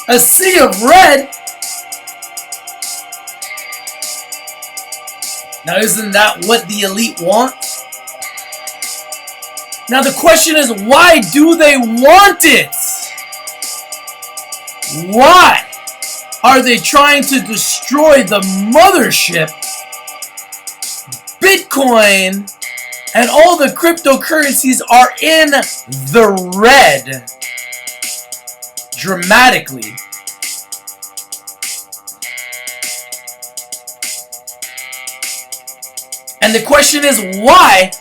A sea of red? Now isn't that what the elite want? Now the question is, why do they want it? Why are they trying to destroy the mothership, Bitcoin, and all the cryptocurrencies are in the red dramatically? And the question is, why?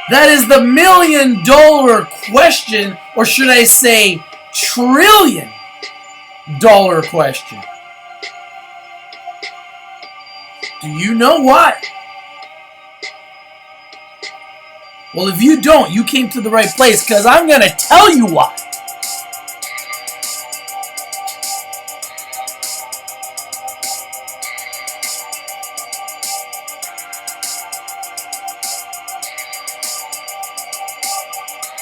That is the $1 million question, or should I say $1 trillion question. Do you know why? Well, if you don't, you came to the right place, because I'm going to tell you why.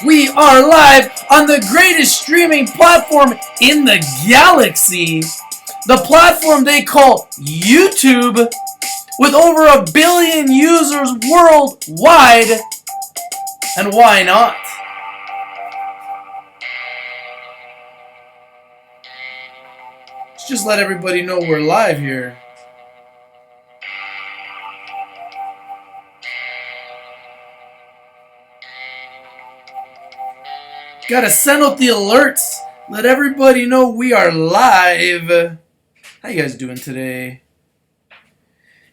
We are live on the greatest streaming platform in the galaxy. The platform they call YouTube, with over 1 billion users worldwide. And why not? Let's just let everybody know we're live here. Gotta send out the alerts. Let everybody know we are live. How you guys doing today?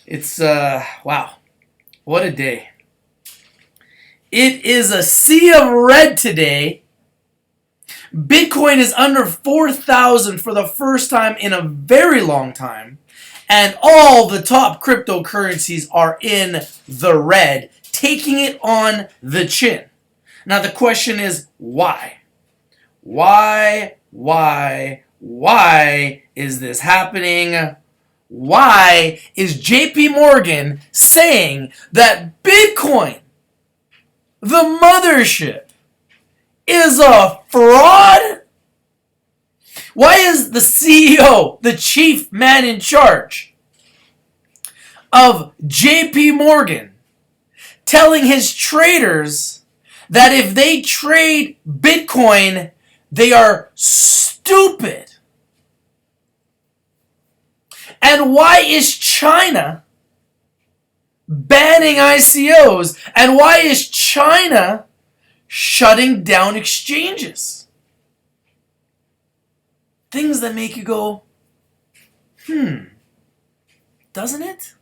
It's, wow. What a day. It is a sea of red today. Bitcoin is under 4,000 for the first time in a very long time. And all the top cryptocurrencies are in the red, taking it on the chin. Now the question is, why? Why is this happening? Why is JP Morgan saying that Bitcoin, the mothership, is a fraud? Why is the CEO, the chief man in charge of JP Morgan, telling his traders that if they trade Bitcoin, they are stupid? And why is China banning ICOs? And why is China shutting down exchanges? Things that make you go, doesn't it?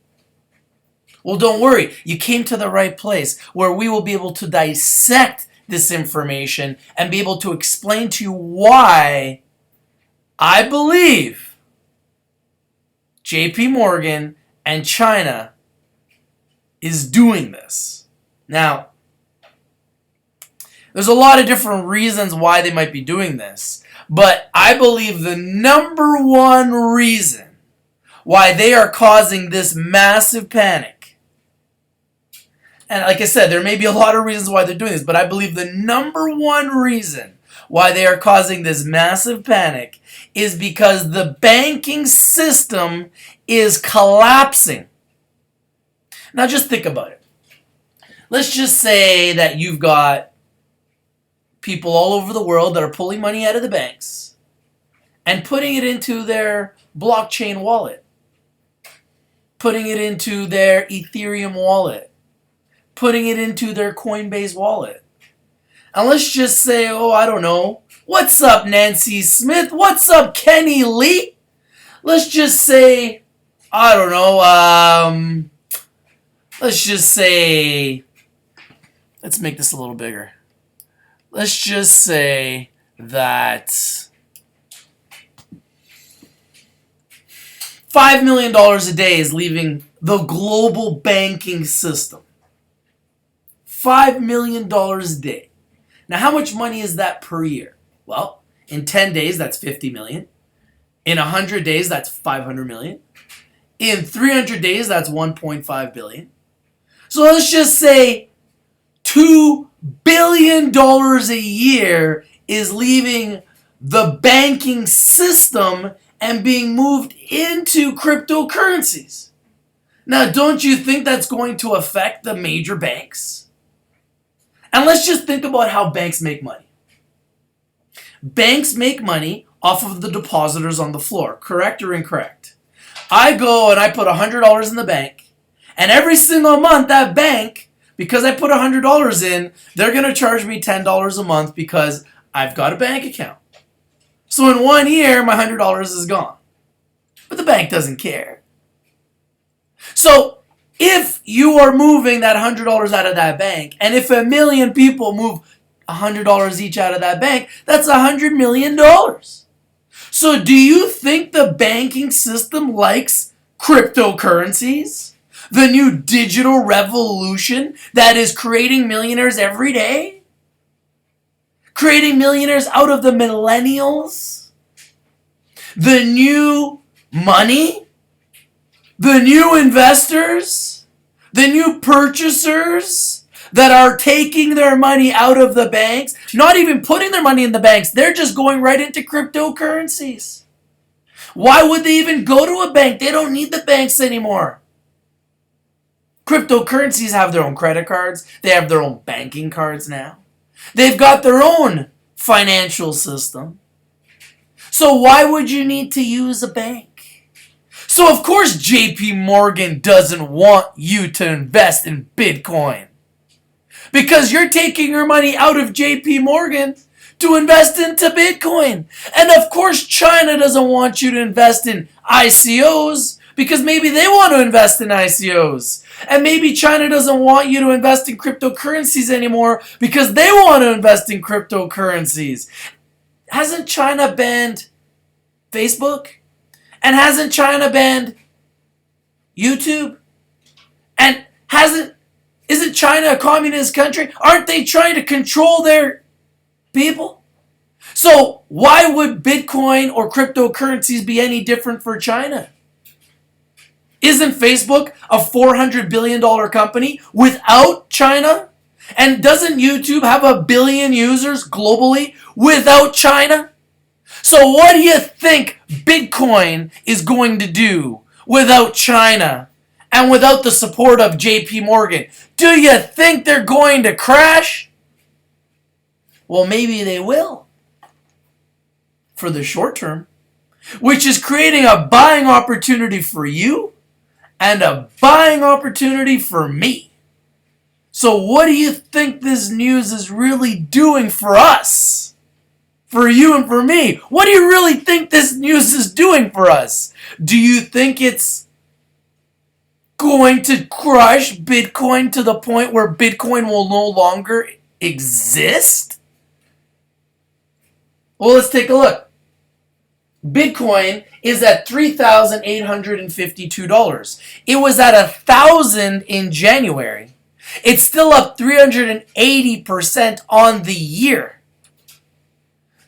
Well, don't worry. You came to the right place, where we will be able to dissect this information and be able to explain to you why I believe JP Morgan and China is doing this. Now, there's a lot of different reasons why they might be doing this, but I believe the number one reason why they are causing this massive panic, and like I said, there may be a lot of reasons why they're doing this, but I believe the number one reason why they are causing this massive panic is because the banking system is collapsing. Now just think about it. Let's just say that you've got people all over the world that are pulling money out of the banks and putting it into their blockchain wallet, putting it into their Ethereum wallet, putting it into their Coinbase wallet. And let's just say, I don't know, what's up, Nancy Smith? What's up, Kenny Lee? Let's just say, I don't know, let's just say, let's make this a little bigger. Let's just say that $5 million a day is leaving the global banking system. $5 million a day. Now, how much money is that per year? Well, in 10 days, that's 50 million. In 100 days, that's 500 million. In 300 days, that's 1.5 billion. So let's just say $2 billion a year is leaving the banking system and being moved into cryptocurrencies. Now, don't you think that's going to affect the major banks? And let's just think about how banks make money. Banks make money off of the depositors on the floor, correct or incorrect? I go and I put $100 in the bank, and every single month that bank, because I put $100 in, they're going to charge me $10 a month because I've got a bank account. So in 1 year, my $100 is gone. But the bank doesn't care. So if you are moving that $100 out of that bank, and if 1 million people move $100 each out of that bank, that's $100 million. So do you think the banking system likes cryptocurrencies? The new digital revolution that is creating millionaires every day? Creating millionaires out of the millennials? The new money? The new investors? The new purchasers that are taking their money out of the banks, not even putting their money in the banks, they're just going right into cryptocurrencies. Why would they even go to a bank? They don't need the banks anymore. Cryptocurrencies have their own credit cards. They have their own banking cards now. They've got their own financial system. So why would you need to use a bank? So of course JP Morgan doesn't want you to invest in Bitcoin. Because you're taking your money out of JP Morgan to invest into Bitcoin. And of course China doesn't want you to invest in ICOs because maybe they want to invest in ICOs. And maybe China doesn't want you to invest in cryptocurrencies anymore because they want to invest in cryptocurrencies. Hasn't China banned Facebook? And hasn't China banned YouTube? And isn't China a communist country? Aren't they trying to control their people? So why would Bitcoin or cryptocurrencies be any different for China? Isn't Facebook a $400 billion company without China? And doesn't YouTube have 1 billion users globally without China? So what do you think Bitcoin is going to do without China and without the support of JP Morgan? Do you think they're going to crash? Well, maybe they will for the short term, which is creating a buying opportunity for you and a buying opportunity for me. So what do you think this news is really doing for us? For you and for me? What do you really think this news is doing for us? Do you think it's going to crush Bitcoin to the point where Bitcoin will no longer exist? Well, let's take a look. Bitcoin is at $3,852. It was at $1,000 in January. It's still up 380% on the year.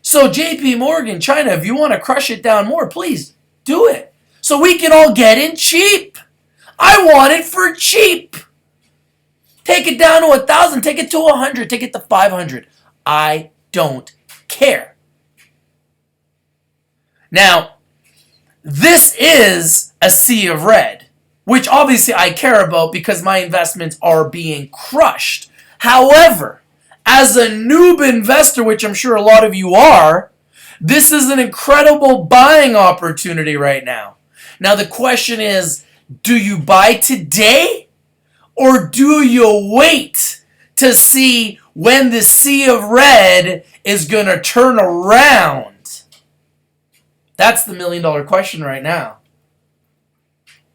So JP Morgan, China, if you want to crush it down more, please do it. So we can all get in cheap. I want it for cheap. Take it down to 1,000, take it to 100, take it to 500. I don't care. Now, this is a sea of red, which obviously I care about because my investments are being crushed. However, as a noob investor, which I'm sure a lot of you are, this is an incredible buying opportunity right now. Now the question is, do you buy today or do you wait to see when the sea of red is going to turn around? That's the $1 million question right now.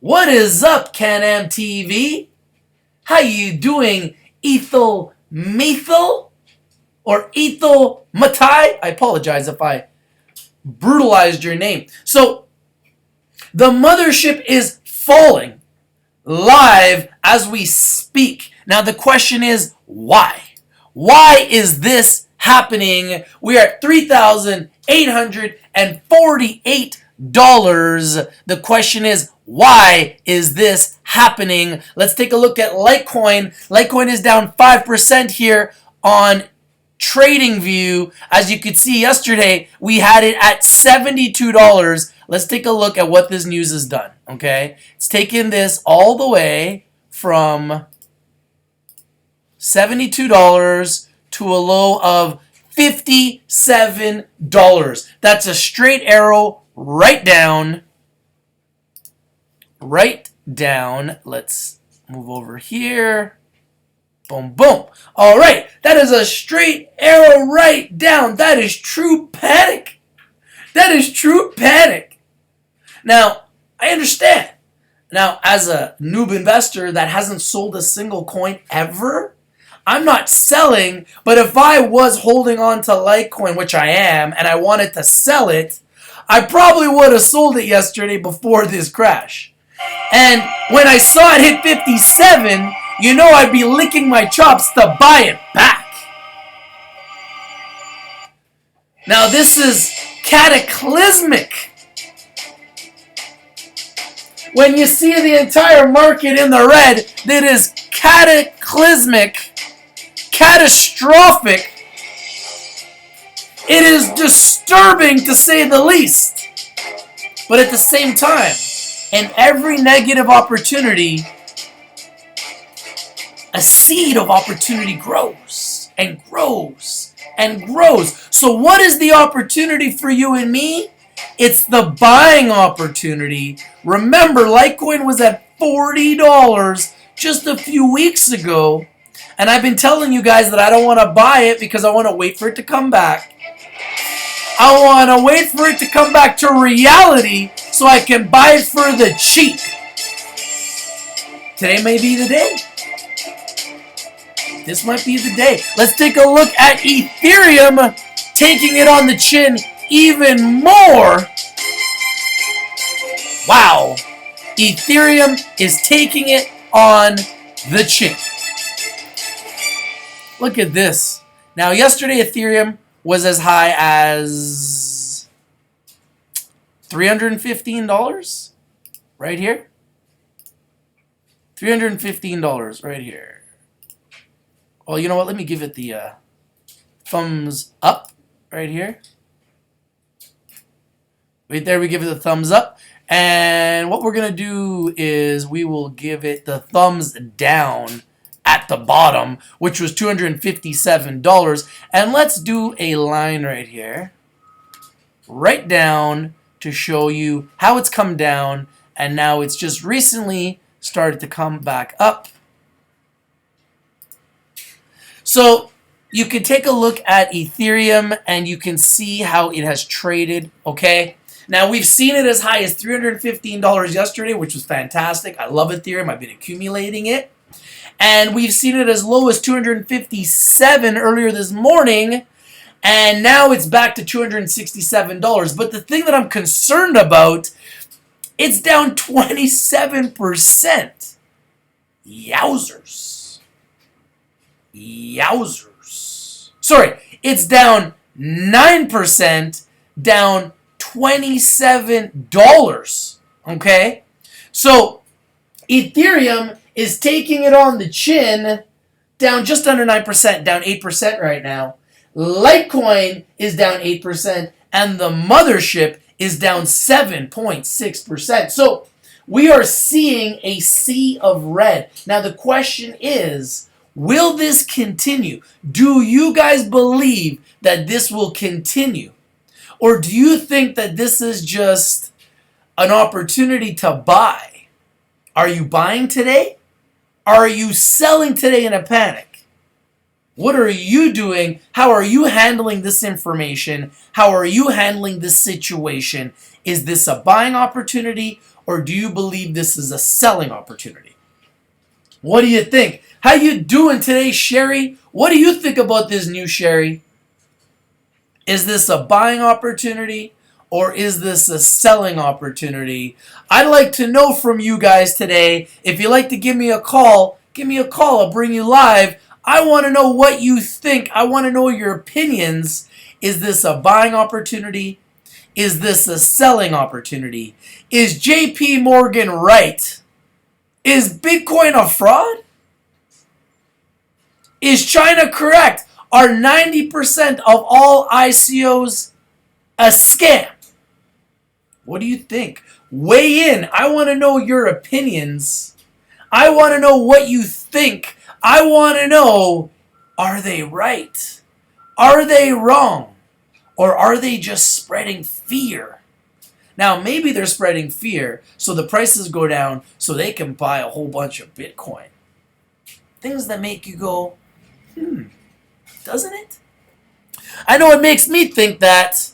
What is up, Can-Am TV? How you doing, Ethel Methel? Or Ethel Matai? I apologize if I brutalized your name. So, the mothership is falling live as we speak. Now, the question is, why? Why is this happening? We are at $3,848. The question is, why is this happening? Let's take a look at Litecoin. Litecoin is down 5% here on trading view, as you could see yesterday, we had it at $72. Let's take a look at what this news has done, okay? It's taken this all the way from $72 to a low of $57. That's a straight arrow right down. Right down. Let's move over here. Boom, boom. All right. That is a straight arrow right down. That is true panic. That is true panic. Now, I understand. Now, as a noob investor that hasn't sold a single coin ever, I'm not selling, but if I was holding on to Litecoin, which I am, and I wanted to sell it, I probably would have sold it yesterday before this crash. And when I saw it hit 57, you know I'd be licking my chops to buy it back. Now this is cataclysmic. When you see the entire market in the red, that is cataclysmic, catastrophic. It is disturbing to say the least. But at the same time, in every negative opportunity, a seed of opportunity grows and grows and grows. So what is the opportunity for you and me? It's the buying opportunity. Remember, Litecoin was at $40 just a few weeks ago. And I've been telling you guys that I don't want to buy it because I want to wait for it to come back. I want to wait for it to come back to reality so I can buy it for the cheap. Today may be the day. This might be the day. Let's take a look at Ethereum taking it on the chin even more. Wow. Ethereum is taking it on the chin. Look at this. Now, yesterday Ethereum was as high as $315 right here. $315 right here. Well, you know what? Let me give it the thumbs up right here. Right there, we give it the thumbs up. And what we're going to do is we will give it the thumbs down at the bottom, which was $257. And let's do a line right here. Right down to show you how it's come down. And now it's just recently started to come back up. So you can take a look at Ethereum and you can see how it has traded, okay? Now, we've seen it as high as $315 yesterday, which was fantastic. I love Ethereum. I've been accumulating it. And we've seen it as low as $257 earlier this morning. And now it's back to $267. But the thing that I'm concerned about, it's down 27%. Yowzers. Yowzers. Sorry, it's down 9%, down $27. Okay? So, Ethereum is taking it on the chin, down just under 9%, down 8% right now. Litecoin is down 8%, and the mothership is down 7.6%. So, we are seeing a sea of red. Now, the question is, will this continue? Do you guys believe that this will continue? Or do you think that this is just an opportunity to buy? Are you buying today? Are you selling today in a panic? What are you doing? How are you handling this information? How are you handling this situation? Is this a buying opportunity, or do you believe this is a selling opportunity? What do you think? How you doing today, Shari? What do you think about this new Shari? Is this a buying opportunity, or is this a selling opportunity? I'd like to know from you guys today. If you'd like to give me a call, give me a call. I'll bring you live. I want to know what you think. I want to know your opinions. Is this a buying opportunity? Is this a selling opportunity? Is JP Morgan right? Is Bitcoin a fraud? Is China correct? Are 90% of all ICOs a scam? What do you think? Weigh in. I want to know your opinions. I want to know what you think. I want to know, are they right? Are they wrong? Or are they just spreading fear? Now, maybe they're spreading fear so the prices go down so they can buy a whole bunch of Bitcoin. Things that make you go, doesn't it? I know it makes me think that.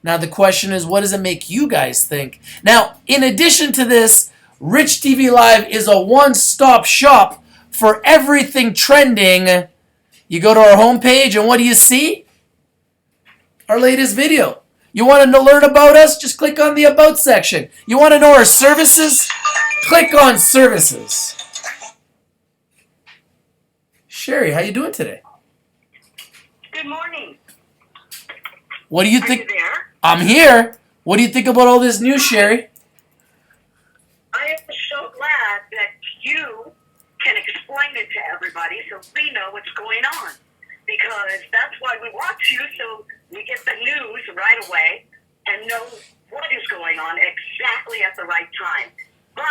Now the question is, what does it make you guys think? Now, in addition to this, Rich TV Live is a one-stop shop for everything trending. You go to our homepage and what do you see? Our latest video. You want to learn about us? Just click on the About section. You want to know our services? Click on Services. Sherry, how you doing today? Good morning. What do you think? Are you there? I'm here. What do you think about all this news, Sherry? I am so glad that you can explain it to everybody so we know what's going on. Because that's why we watch you, so we get the news right away and know what is going on exactly at the right time. But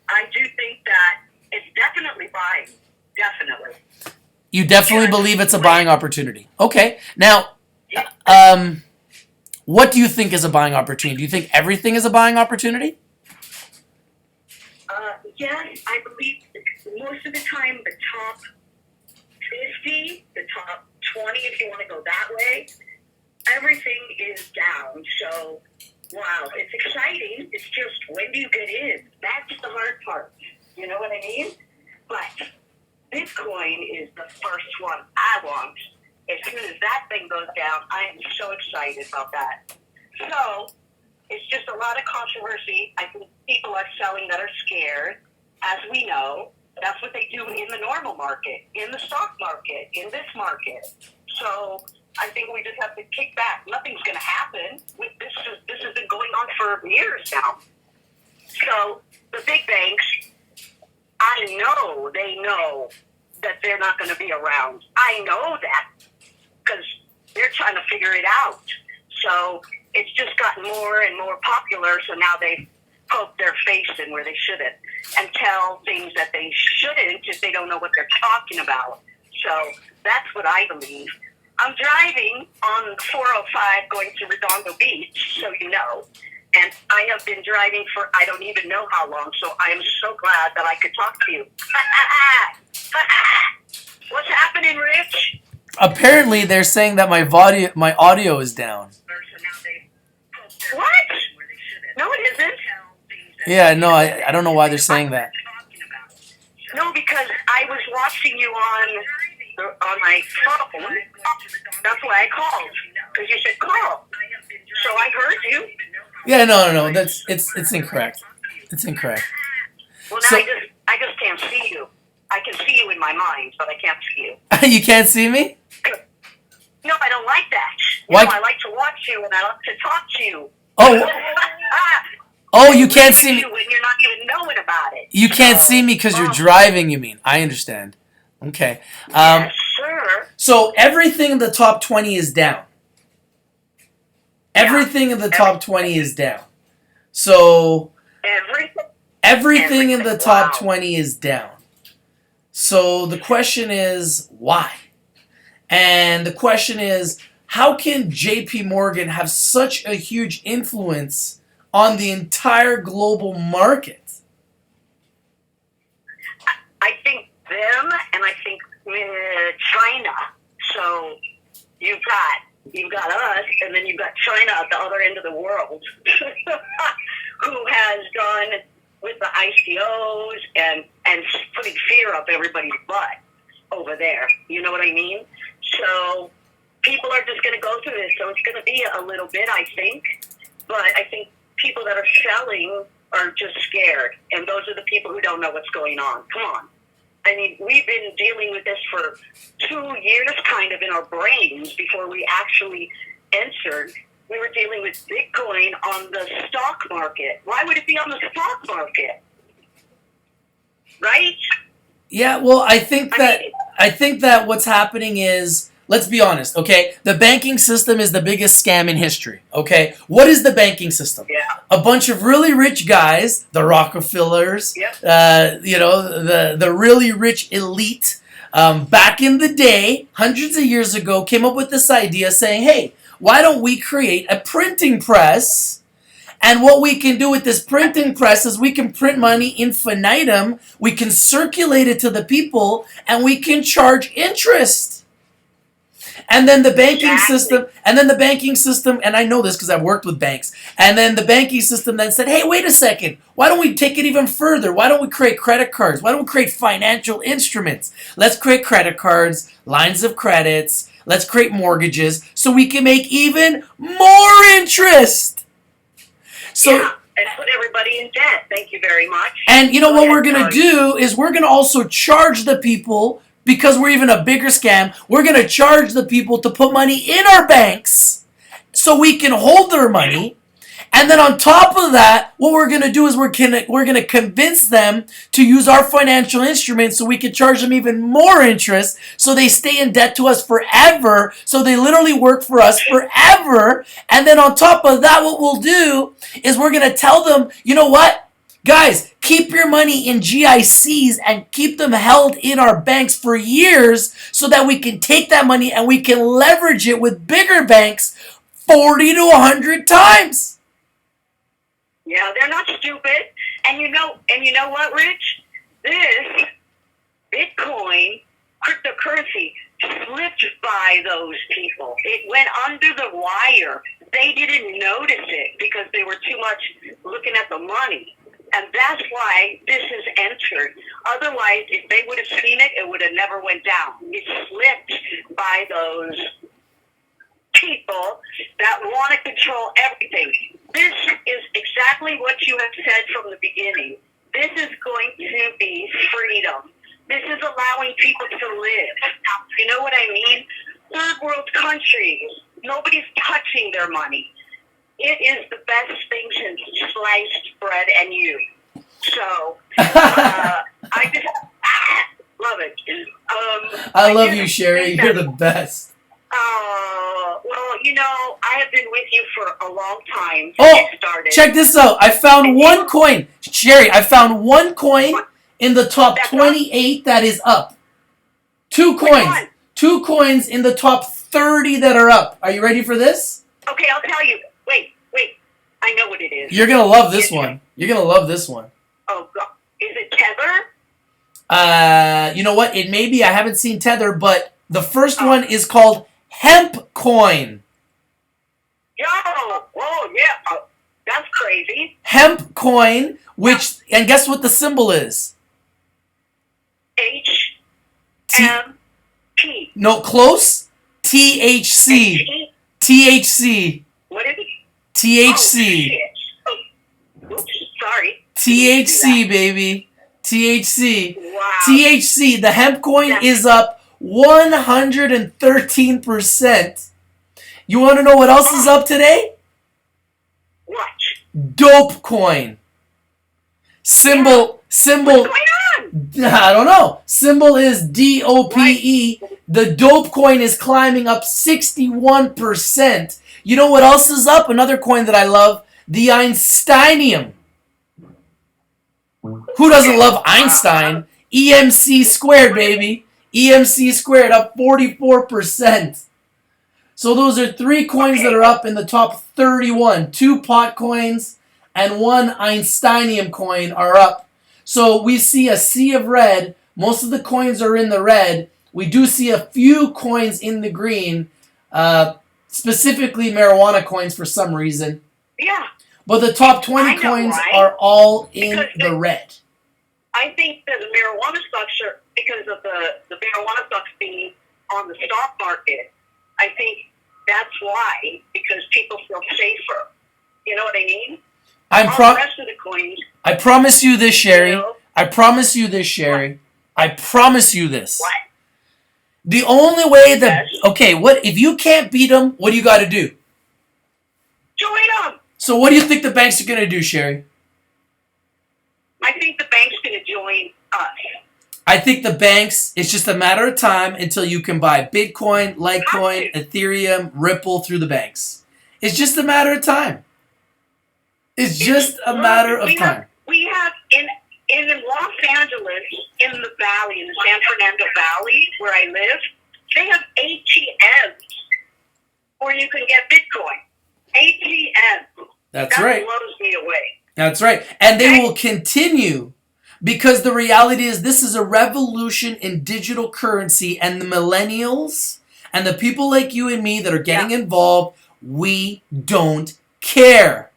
I do think that it's definitely buying. Definitely. You definitely believe it's a buying opportunity. Okay. Now, what do you think is a buying opportunity? Do you think everything is a buying opportunity? Yes, I believe most of the time the top 50, the top 20, if you want to go that way, everything is down. So, wow, it's exciting. It's just, when do you get in? That's the hard part. You know what I mean? But Bitcoin is the first one I want. As soon as that thing goes down, I am so excited about that. So, it's just a lot of controversy. I think people are selling that are scared. As we know, that's what they do in the normal market, in the stock market, in this market. So, I think we just have to kick back. Nothing's going to happen. This has been going on for years now. So, the big banks, I know they know that they're not going to be around. I know that because they're trying to figure it out. So it's just gotten more and more popular, so now they poke their face in where they shouldn't and tell things that they shouldn't if they don't know what they're talking about. So that's what I believe. I'm driving on 405 going to Redondo Beach, so you know, and I have been driving for I don't even know how long, so I am so glad that I could talk to you. What's happening, Rich? Apparently, they're saying that my audio is down. What? No, it isn't. Yeah, no, I don't know why they're saying that. No, because I was watching you on my phone. That's why I called. Because you said call. So I heard you. Yeah, no, it's incorrect. It's incorrect. Well, now I just can't see you. I can see you in my mind, but I can't see you. You can't see me? No, I don't like that. Why? No, I like to watch you and I like to talk to you. Oh, you can't see me when you're not even knowing about it. You can't see me because you're driving, you mean. I understand. Okay. Yes, sir. So everything in the top 20 is down. Everything in the top 20 is down. So everything in the top 20 is down. So the question is, why? And the question is, how can JP Morgan have such a huge influence on the entire global market? I think them, and I think China. So you've got us, and then you've got China at the other end of the world, who has gone with the ICOs and putting fear up everybody's butt over there. You know what I mean? So people are just going to go through this. So it's going to be a little bit, I think. But I think people that are selling are just scared. And those are the people who don't know what's going on. Come on. I mean, we've been dealing with this for 2 years kind of in our brains before we actually entered. We were dealing with Bitcoin on the stock market. Why would it be on the stock market? Right? Yeah, well, I think that what's happening is let's be honest, okay? The banking system is the biggest scam in history, okay? What is the banking system? Yeah. A bunch of really rich guys, the Rockefellers, Yep. the really rich elite, back in the day, hundreds of years ago, came up with this idea saying, hey, why don't we create a printing press? And what we can do with this printing press is we can print money infinitum, we can circulate it to the people, and we can charge interest. And then the banking system, and I know this because I've worked with banks, and then the banking system then said, hey, wait a second, why don't we take it even further? Why don't we create credit cards? Why don't we create financial instruments? Let's create credit cards, lines of credits, let's create mortgages, so we can make even more interest. So, yeah, and put everybody in debt. Thank you very much. And you know what we're going to do is we're going to also charge the people, because we're even a bigger scam, we're going to charge the people to put money in our banks so we can hold their money. And then on top of that, what we're going to do is we're going to convince them to use our financial instruments so we can charge them even more interest so they stay in debt to us forever, so they literally work for us forever. And then on top of that, what we'll do is we're going to tell them, you know what? Guys, keep your money in GICs and keep them held in our banks for years so that we can take that money and we can leverage it with bigger banks 40 to 100 times. Yeah, they're not stupid. And you know what, Rich? This Bitcoin cryptocurrency slipped by those people. It went under the wire. They didn't notice it because they were too much looking at the money. And that's why this is entered. Otherwise, if they would have seen it, it would have never went down. It slipped by those people that want to control everything. This is exactly what you have said from the beginning. This is going to be freedom. This is allowing people to live. You know what I mean? Third world countries, nobody's touching their money. It is the best thing since sliced bread and you. So, I just love it. I love you, Shari. You're the best. Well, you know, I have been with you for a long time since Oh, you started. check this out. I found one coin. Shari, I found one coin in the top 28 that is up. Two coins. Two coins in the top 30 that are up. Are you ready for this? Okay, I'll tell you. Wait. I know what it is. You're going to love this one. You're going to love this one. Oh, God. Is it Tether? You know what? It may be. I haven't seen Tether, but the first one is called Hemp Coin. Oh, yeah. That's crazy. Hemp Coin, and guess what the symbol is? HMP. No, close. THC. THC. What is it? THC. Oh, oops, sorry. THC, baby. THC. Wow. THC. The hemp coin is up 113%. You want to know what else is up today? What? Dope coin. Symbol. What's going on? I don't know. Symbol is DOPE. The dope coin is climbing up 61%. You know what else is up? Another coin that I love. The Einsteinium. Who doesn't love Einstein? EMC squared, baby. EMC squared up 44%. So those are three coins that are up in the top 31. 2 pot coins and 1 Einsteinium coin are up. So we see a sea of red. Most of the coins are in the red. We do see a few coins in the green, specifically marijuana coins for some reason. Yeah. But the top 20 coins are all in the red. I think that the marijuana stocks are, because of the marijuana stocks being on the stock market, I think that's why, because people feel safer. You know what I mean? All the rest of the coins. I promise you this, Shari. You know? I promise you this, Shari. What? I promise you this. What? The only way that... Yes. Okay, what if you can't beat them, what do you got to do? Join them. So what do you think the banks are going to do, Shari? I think the bank's going to join us. I think the banks, it's just a matter of time until you can buy Bitcoin, Litecoin, Have to. Ethereum, Ripple through the banks. It's just a matter of time. It's just a matter of time. We have in Los Angeles, in the valley, in the San Fernando Valley, where I live, they have ATMs where you can get Bitcoin. ATMs. That's that right. blows me away. That's right. And they will continue because the reality is this is a revolution in digital currency, and the millennials and the people like you and me that are getting involved, we don't care.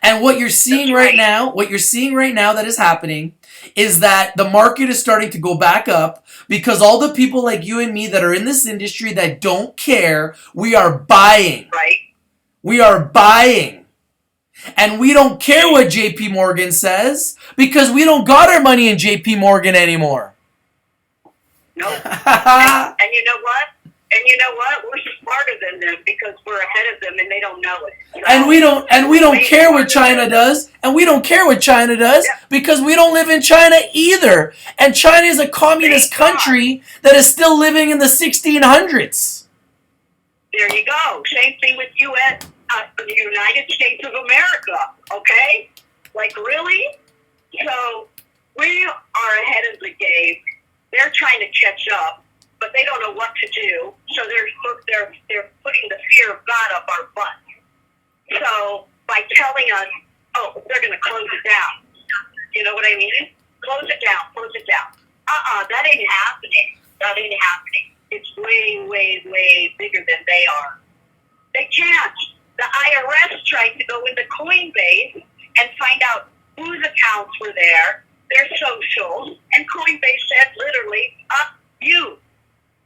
And what you're seeing right now that is happening is that the market is starting to go back up because all the people like you and me that are in this industry that don't care, we are buying. Right. We are buying. And we don't care what JP Morgan says because we don't got our money in JP Morgan anymore. No. And you know what? We're smarter than them because we're ahead of them and they don't know it. So and we don't care what China does, and we don't care what China does because we don't live in China either. And China is a communist country that is still living in the 1600s. There you go. Same thing with the United States of America. Okay? Like, really? So we are ahead of the game. They're trying to catch up, but they don't know what to do. So they're putting the fear of God up our butt. So by telling us, oh, they're going to close it down. You know what I mean? Close it down. That ain't happening. It's way, way, way bigger than they are. They can't. The IRS tried to go into Coinbase and find out whose accounts were there, their socials, and Coinbase said literally, up you.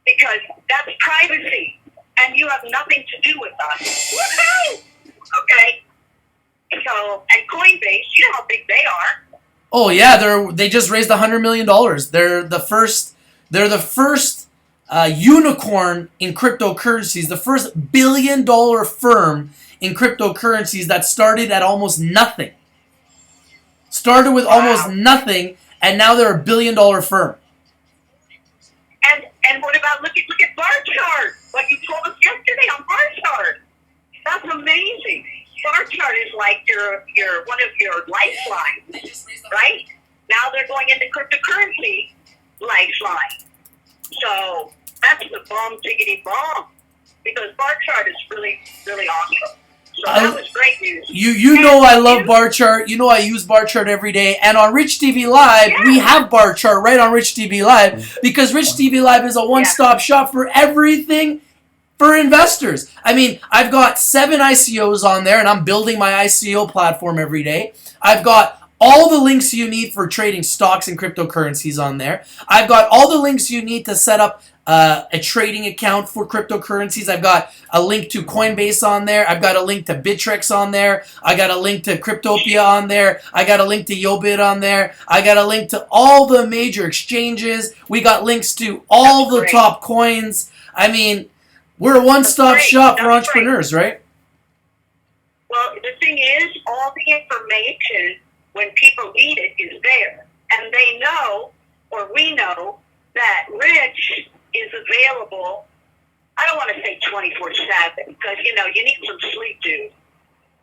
Because that's privacy, and you have nothing to do with us. Woohoo! Okay? So, and Coinbase, you know how big they are. Oh yeah, they just raised $100 million. They're the first unicorn in cryptocurrencies, the first $1 billion firm in cryptocurrencies that started at almost nothing. Started with almost nothing, and now they're $1 billion firm. And what about look at bar chart? What you told us yesterday on bar chart. That's amazing. Bar chart is like your one of your lifelines, right? Now they're going into cryptocurrency lifeline. So that's the bomb tickety bomb. Because bar chart is really, really awesome. So that was great news. You know I love bar chart. You know I use bar chart every day. And on Rich TV Live, we have bar chart right on Rich TV Live because Rich TV Live is a one-stop shop for everything for investors. I mean, I've got 7 ICOs on there, and I'm building my ICO platform every day. I've got all the links you need for trading stocks and cryptocurrencies on there. I've got all the links you need to set up a trading account for cryptocurrencies. I've got a link to Coinbase on there. I've got a link to Bittrex on there. I got a link to Cryptopia on there. I got a link to Yobit on there. I got a link to all the major exchanges. We got links to all the top coins. I mean, we're a one-stop shop for entrepreneurs, right? Well, the thing is, all the information, when people need it, is there. And they know, or we know, that Rich is available, I don't want to say 24/7, because, you need some sleep, dude.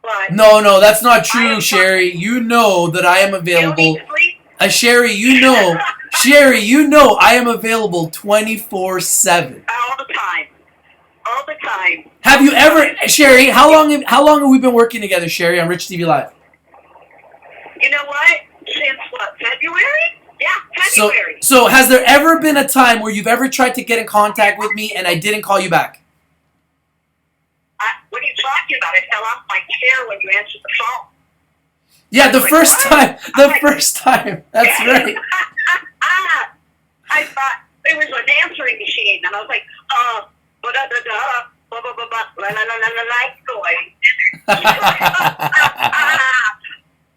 But no, that's not true, Sherry. You know that I am available. You need sleep? Sherry, you know I am available 24/7. All the time. All the time. Have you ever, Sherry, how long have we been working together, Sherry, on Rich TV Live? You know what? Since what, February? Yeah, February. So has there ever been a time where you've ever tried to get in contact with me and I didn't call you back? What are you talking about? I fell off my chair when you answered the phone. Yeah, the first time. That's right. I thought it was an answering machine, and I was like, blah, blah, blah, blah, lights going.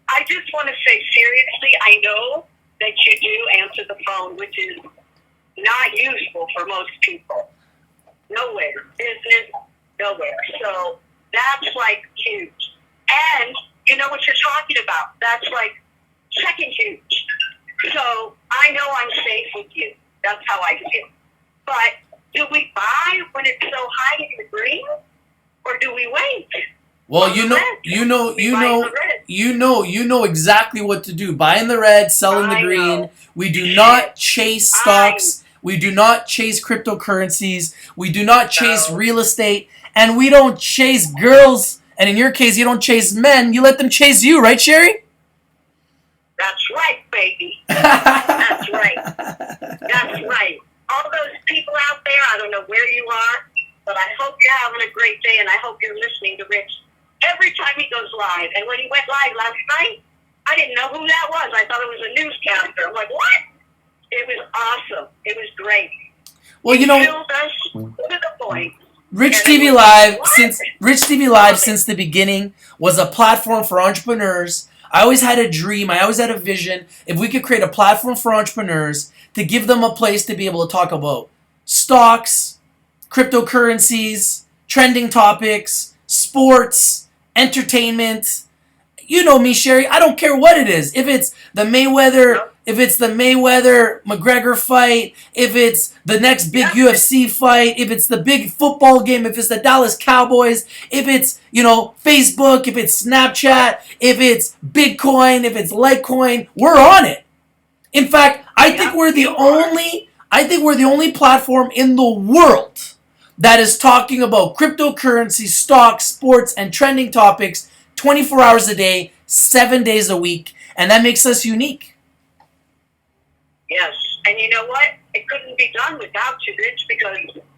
I just want to say, seriously, I know that you do answer the phone, which is not useful for most people. Nowhere. Business, nowhere. So that's like huge. And you know what you're talking about. That's like second huge. So I know I'm safe with you. That's how I feel. But do we buy when it's so high in the green, or do we wait? Well, you know exactly what to do. Buy in the red, sell in the green. Know. We do not chase stocks. We do not chase cryptocurrencies. We do not chase real estate. And we don't chase girls. And in your case, you don't chase men. You let them chase you, right, Shari? That's right, baby. That's right. That's right. All those people out there, I don't know where you are, but I hope you're having a great day, and I hope you're listening to Rich every time he goes live. And when he went live last night, I didn't know who that was. I thought it was a newscaster. I'm like, what? It was awesome. It was great. Well, you know, filled us to the point. Rich TV Live since the beginning was a platform for entrepreneurs. I always had a dream. I always had a vision. If we could create a platform for entrepreneurs to give them a place to be able to talk about stocks, cryptocurrencies, trending topics, sports, entertainment. You know me, Shari. I don't care what it is. If it's the Mayweather McGregor fight, if it's the next big UFC fight, if it's the big football game, if it's the Dallas Cowboys, if it's, Facebook, if it's Snapchat, if it's Bitcoin, if it's Litecoin, we're on it. In fact, I think we're the only platform in the world that is talking about cryptocurrency, stocks, sports, and trending topics 24 hours a day, 7 days a week, and that makes us unique. Yes, and you know what? It couldn't be done without you, Rich, because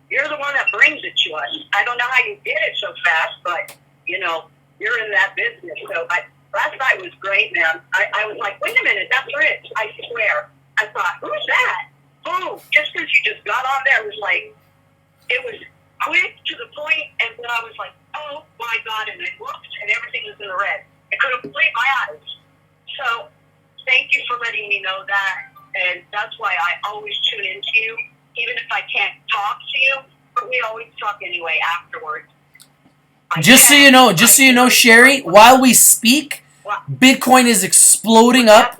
you're the one that brings it to us. I don't know how you did it so fast, but, you're in that business. So last night was great, man. I was like, wait a minute, that's Rich, I swear. I thought, who's that? Who? Just because you just got on there, it was quick to the point, and then I was like, oh my God, and I looked, and everything was in the red. I couldn't believe my eyes. So thank you for letting me know that, and that's why I always tune into you, even if I can't talk to you, but we always talk anyway afterwards. Just so you know, Shari, while we speak, Bitcoin is exploding up.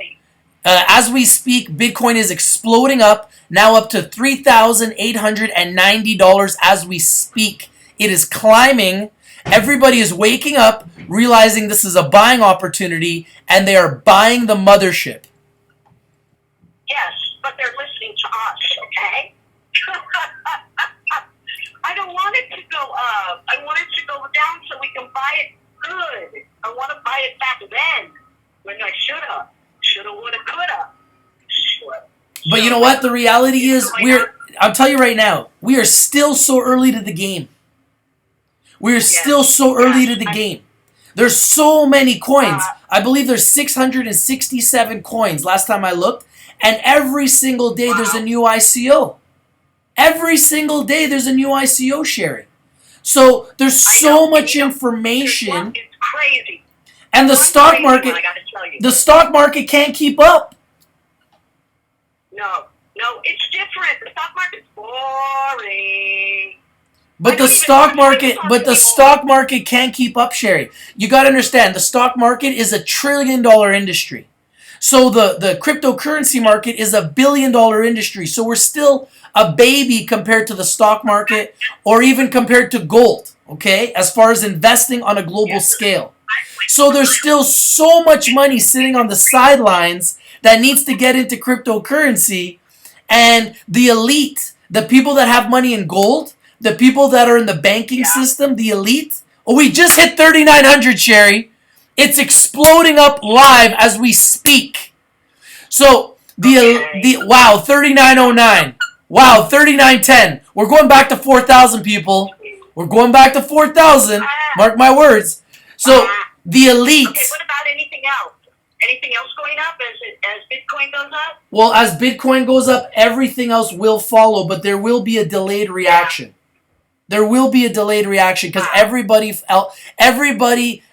As we speak, Bitcoin is exploding up, now up to $3,890 as we speak. It is climbing. Everybody is waking up, realizing this is a buying opportunity, and they are buying the mothership. Yes, but they're listening to us, okay? I don't want it to go up. I want it to go down so we can buy it good. I want to buy it back then when I shoulda, woulda, coulda. But you know what? The reality is, I'll tell you right now, we are still so early to the game. We're still so early to the game. There's so many coins. I believe there's 667 coins last time I looked. And every single day there's a new ICO. Every single day there's a new ICO, Shari. So there's so much information. It's crazy. And the stock market can't keep up. No, it's different. The stock market's boring. But the stock market can't keep up, Shari. You got to understand, the stock market is $1 trillion industry. So the cryptocurrency market is $1 billion industry. So we're still a baby compared to the stock market or even compared to gold, okay, as far as investing on a global scale. So there's still so much money sitting on the sidelines that needs to get into cryptocurrency, and the elite, the people that have money in gold, the people that are in the banking system, the elite. Oh, we just hit 3,900, Shari. It's exploding up live as we speak. So wow, 3,909. Wow, 3,910. We're going back to 4,000, people. We're going back to 4,000. Mark my words. So the elite. Okay, what about anything else? Anything else going up as Bitcoin goes up? Well, as Bitcoin goes up, everything else will follow, but there will be a delayed reaction. There will be a delayed reaction because everybody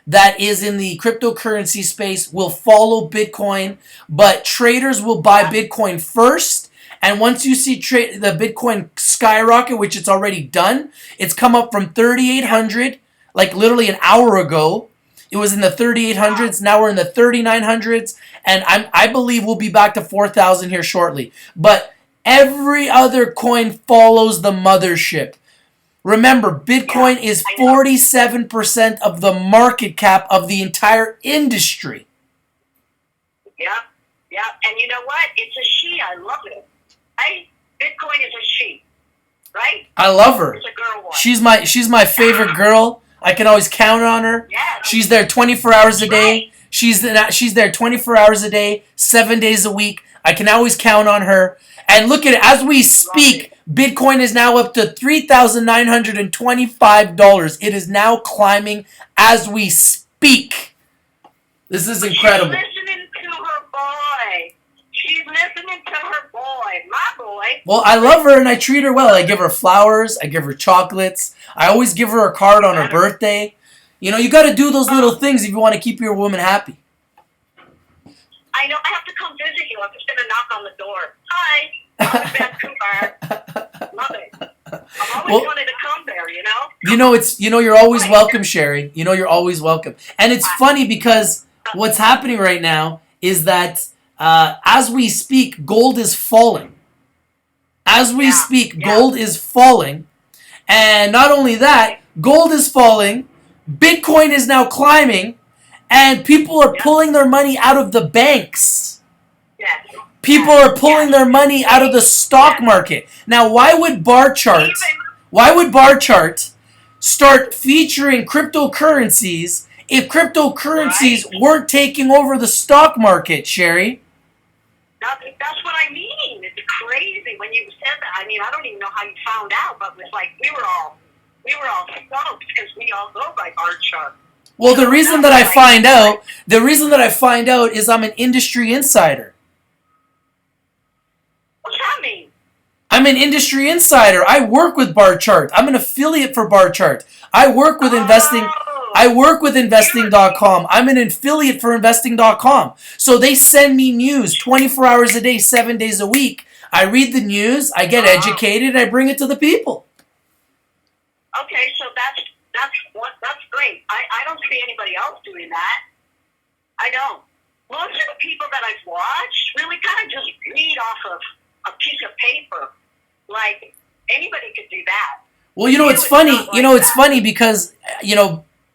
that is in the cryptocurrency space will follow Bitcoin, but traders will buy Bitcoin first. And once you see the Bitcoin skyrocket, which it's already done, it's come up from 3,800, like literally an hour ago. It was in the 3,800s. Now we're in the 3,900s, and I believe we'll be back to 4,000 here shortly. But every other coin follows the mothership. Remember, Bitcoin is 47% of the market cap of the entire industry. Yeah. And you know what? It's a she. I love it. Bitcoin is a she, right? I love her. It's a girl one. She's my favorite girl. I can always count on her. Yeah. She's there 24 hours a day. She's there 24 hours a day, 7 days a week. I can always count on her. And look at it. As we speak, Bitcoin is now up to $3,925. It is now climbing as we speak. This is incredible. She's listening to her boy. She's listening to her boy. My boy. Well, I love her and I treat her well. I give her flowers. I give her chocolates. I always give her a card on her birthday. You know, you got to do those little things if you want to keep your woman happy. I know. I have to come visit you. I'm just going to knock on the door. Hi. I'm in Vancouver. Love it. I've always wanted to come there, you know? You're always welcome, Shari. You know, you're always welcome. And it's funny because what's happening right now is that as we speak, gold is falling. As we speak, gold is falling. And not only that, gold is falling, Bitcoin is now climbing, and people are pulling their money out of the banks. Yes. People are pulling their money out of the stock market. Now, why would bar chart start featuring cryptocurrencies if cryptocurrencies weren't taking over the stock market, Shari? That's what I mean. It's crazy when you said that. I mean, I don't even know how you found out, but it was like we were all stoked because we all go by bar chart. Well, the reason that I find out is I'm an industry insider. What's that mean? I'm an industry insider. I work with bar chart. I'm an affiliate for bar chart. I work with investing. I work with investing.com. I'm an affiliate for investing.com. So they send me news 24 hours a day, 7 days a week. I read the news, I get educated, I bring it to the people. Okay, so that's great. I don't see anybody else doing that. I don't. Most of the people that I've watched really kind of just read off of a piece of paper. Like anybody could do that. Well, it's funny. It's funny because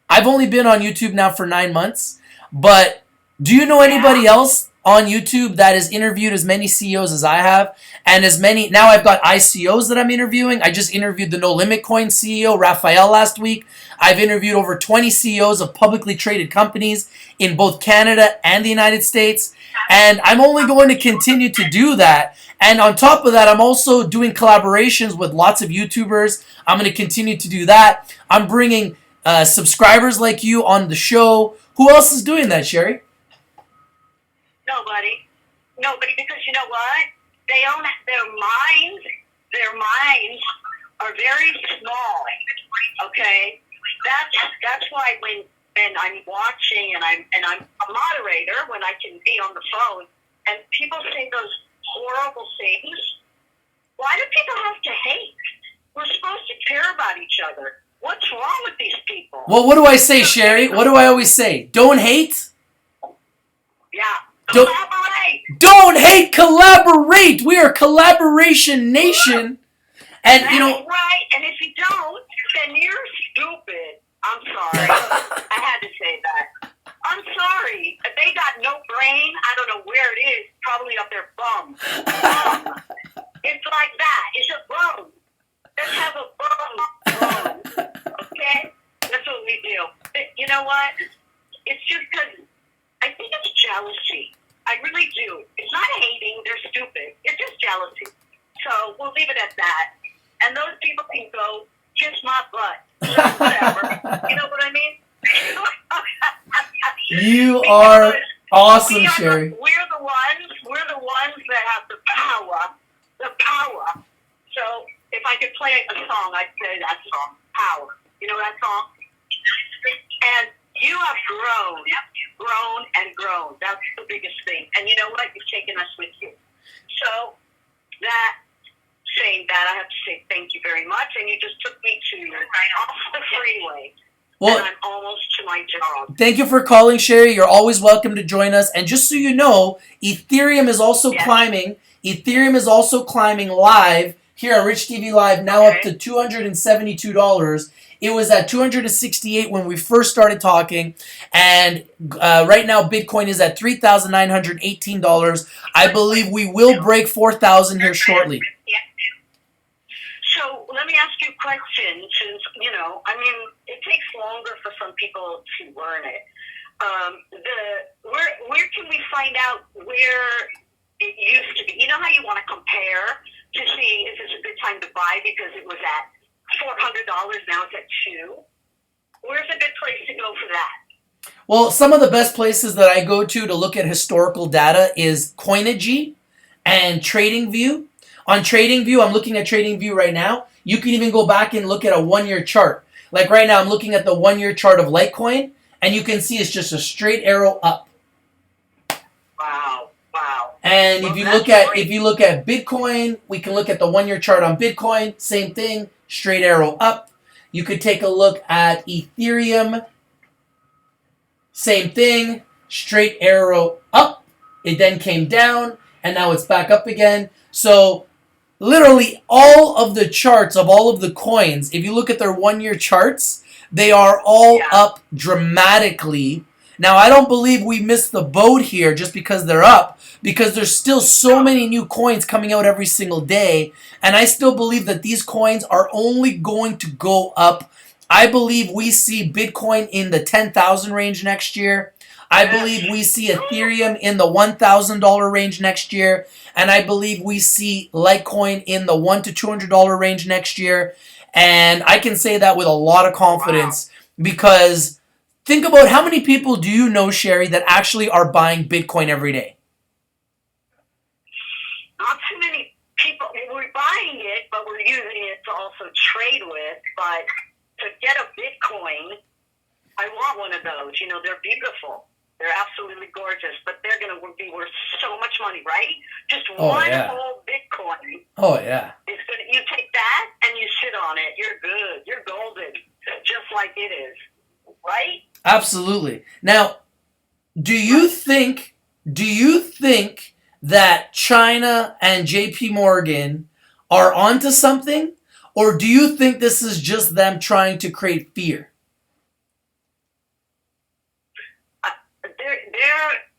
I've only been on YouTube now for 9 months, but do you know anybody else on YouTube that has interviewed as many CEOs as I have? And as many, now I've got ICOs that I'm interviewing. I just interviewed the No Limit Coin CEO, Raphael, last week. I've interviewed over 20 CEOs of publicly traded companies in both Canada and the United States. And I'm only going to continue to do that. And on top of that, I'm also doing collaborations with lots of YouTubers. I'm going to continue to do that. I'm bringing subscribers like you on the show. Who else is doing that, Shari? Nobody, because you know what? They own their minds. Their minds are very small. Okay, that's why when I'm watching and I'm a moderator, when I can be on the phone and people say those horrible things, why do people have to hate? We're supposed to care about each other. What's wrong with these people? Well, what do I say, Shari? What do I always say? Don't hate. Yeah. Collaborate. Don't hate, collaborate. We are Collaboration Nation. And That's right. And if you don't, then you're stupid. I'm sorry. I had to say that. I'm sorry. If they got no brain, I don't know where it is. Probably up their bum. It's like that. It's a bum. Let's have a bum. Okay? That's what we do. But you know what? It's just because I think it's jealousy. I really do. It's not hating. They're stupid. It's just jealousy. So we'll leave it at that. And those people can go kiss my butt. So whatever. You know what I mean? You are awesome, Shari. We're the ones that have the power. The power. So if I could play a song, I'd play that song. Power. You know that song? And you have grown and grown. That's the biggest thing. And you know what? You've taken us with you. So saying that, I have to say thank you very much. And you just took me to off the freeway. Well, and I'm almost to my job. thank you for calling, Shari. You're always welcome to join us. And just so you know, Ethereum is also Yes. climbing. Ethereum is also climbing live here on Rich TV Live, now up to $272. It was at 268 when we first started talking, and right now Bitcoin is at $3,918. I believe we will break 4,000 here shortly. Yeah. So let me ask you a question, since, it takes longer for some people to learn it. Where can we find out where it used to be? You know how you want to compare to see if it's a good time to buy because it was at $400, now it's at $200? Where's a good place to go for that? Well, some of the best places that I go to look at historical data is Coinigy and TradingView. On TradingView, I'm looking at TradingView right now. You can even go back and look at a one-year chart. Like right now, I'm looking at the one-year chart of Litecoin, and you can see it's just a straight arrow up. Wow. And Well, if you that's look at Bitcoin, we can look at the one-year chart on Bitcoin. Same thing, straight arrow up. You could take a look at Ethereum. Same thing, straight arrow up. It then came down, and now it's back up again. So literally all of the charts of all of the coins, if you look at their one-year charts, they are all up dramatically. Now, I don't believe we missed the boat here just because they're up, because there's still so many new coins coming out every single day, and I still believe that these coins are only going to go up. I believe we see Bitcoin in the 10,000 range next year. I believe we see Ethereum in the $1,000 range next year, and I believe we see Litecoin in the $100 to $200 range next year. And I can say that with a lot of confidence because think about how many people do you know, Shari, that actually are buying Bitcoin every day? Not too many people. We're buying it, but we're using it to also trade with. But to get a Bitcoin, I want one of those. They're beautiful. They're absolutely gorgeous, but they're going to be worth so much money, right? Just one whole Bitcoin. Oh, yeah. You take that and you sit on it. You're good. You're golden, just like it is, right? Absolutely. Now, do you think that China and JP Morgan are onto something, or do you think this is just them trying to create fear?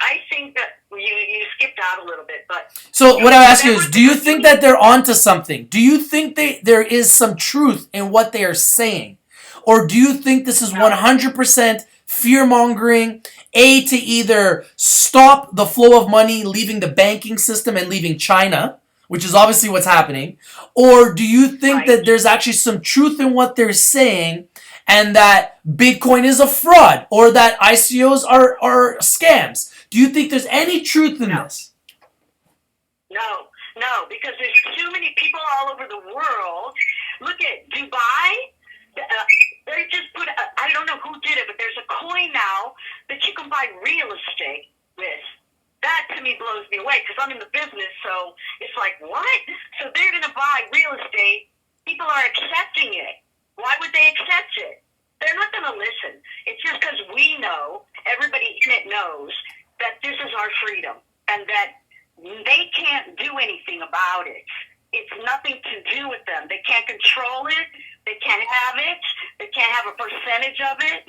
I think that you skipped out a little bit, but so what I ask you is, do you think that they're onto something? Do you think there is some truth in what they are saying, or do you think this is 100% fear mongering? To either stop the flow of money leaving the banking system and leaving China, which is obviously what's happening, or do you think that there's actually some truth in what they're saying? And that Bitcoin is a fraud, or that ICOs are scams. Do you think there's any truth in this? No, because there's too many people all over the world. Look at Dubai. They just put, I don't know who did it, but there's a coin now that you can buy real estate with. That to me blows me away because I'm in the business, so it's like, what? So they're going to buy real estate. People are accepting it. Why would they accept it? They're not going to listen. It's just because we know, everybody in it knows, that this is our freedom and that they can't do anything about it. It's nothing to do with them. They can't control it. They can't have it. They can't have a percentage of it.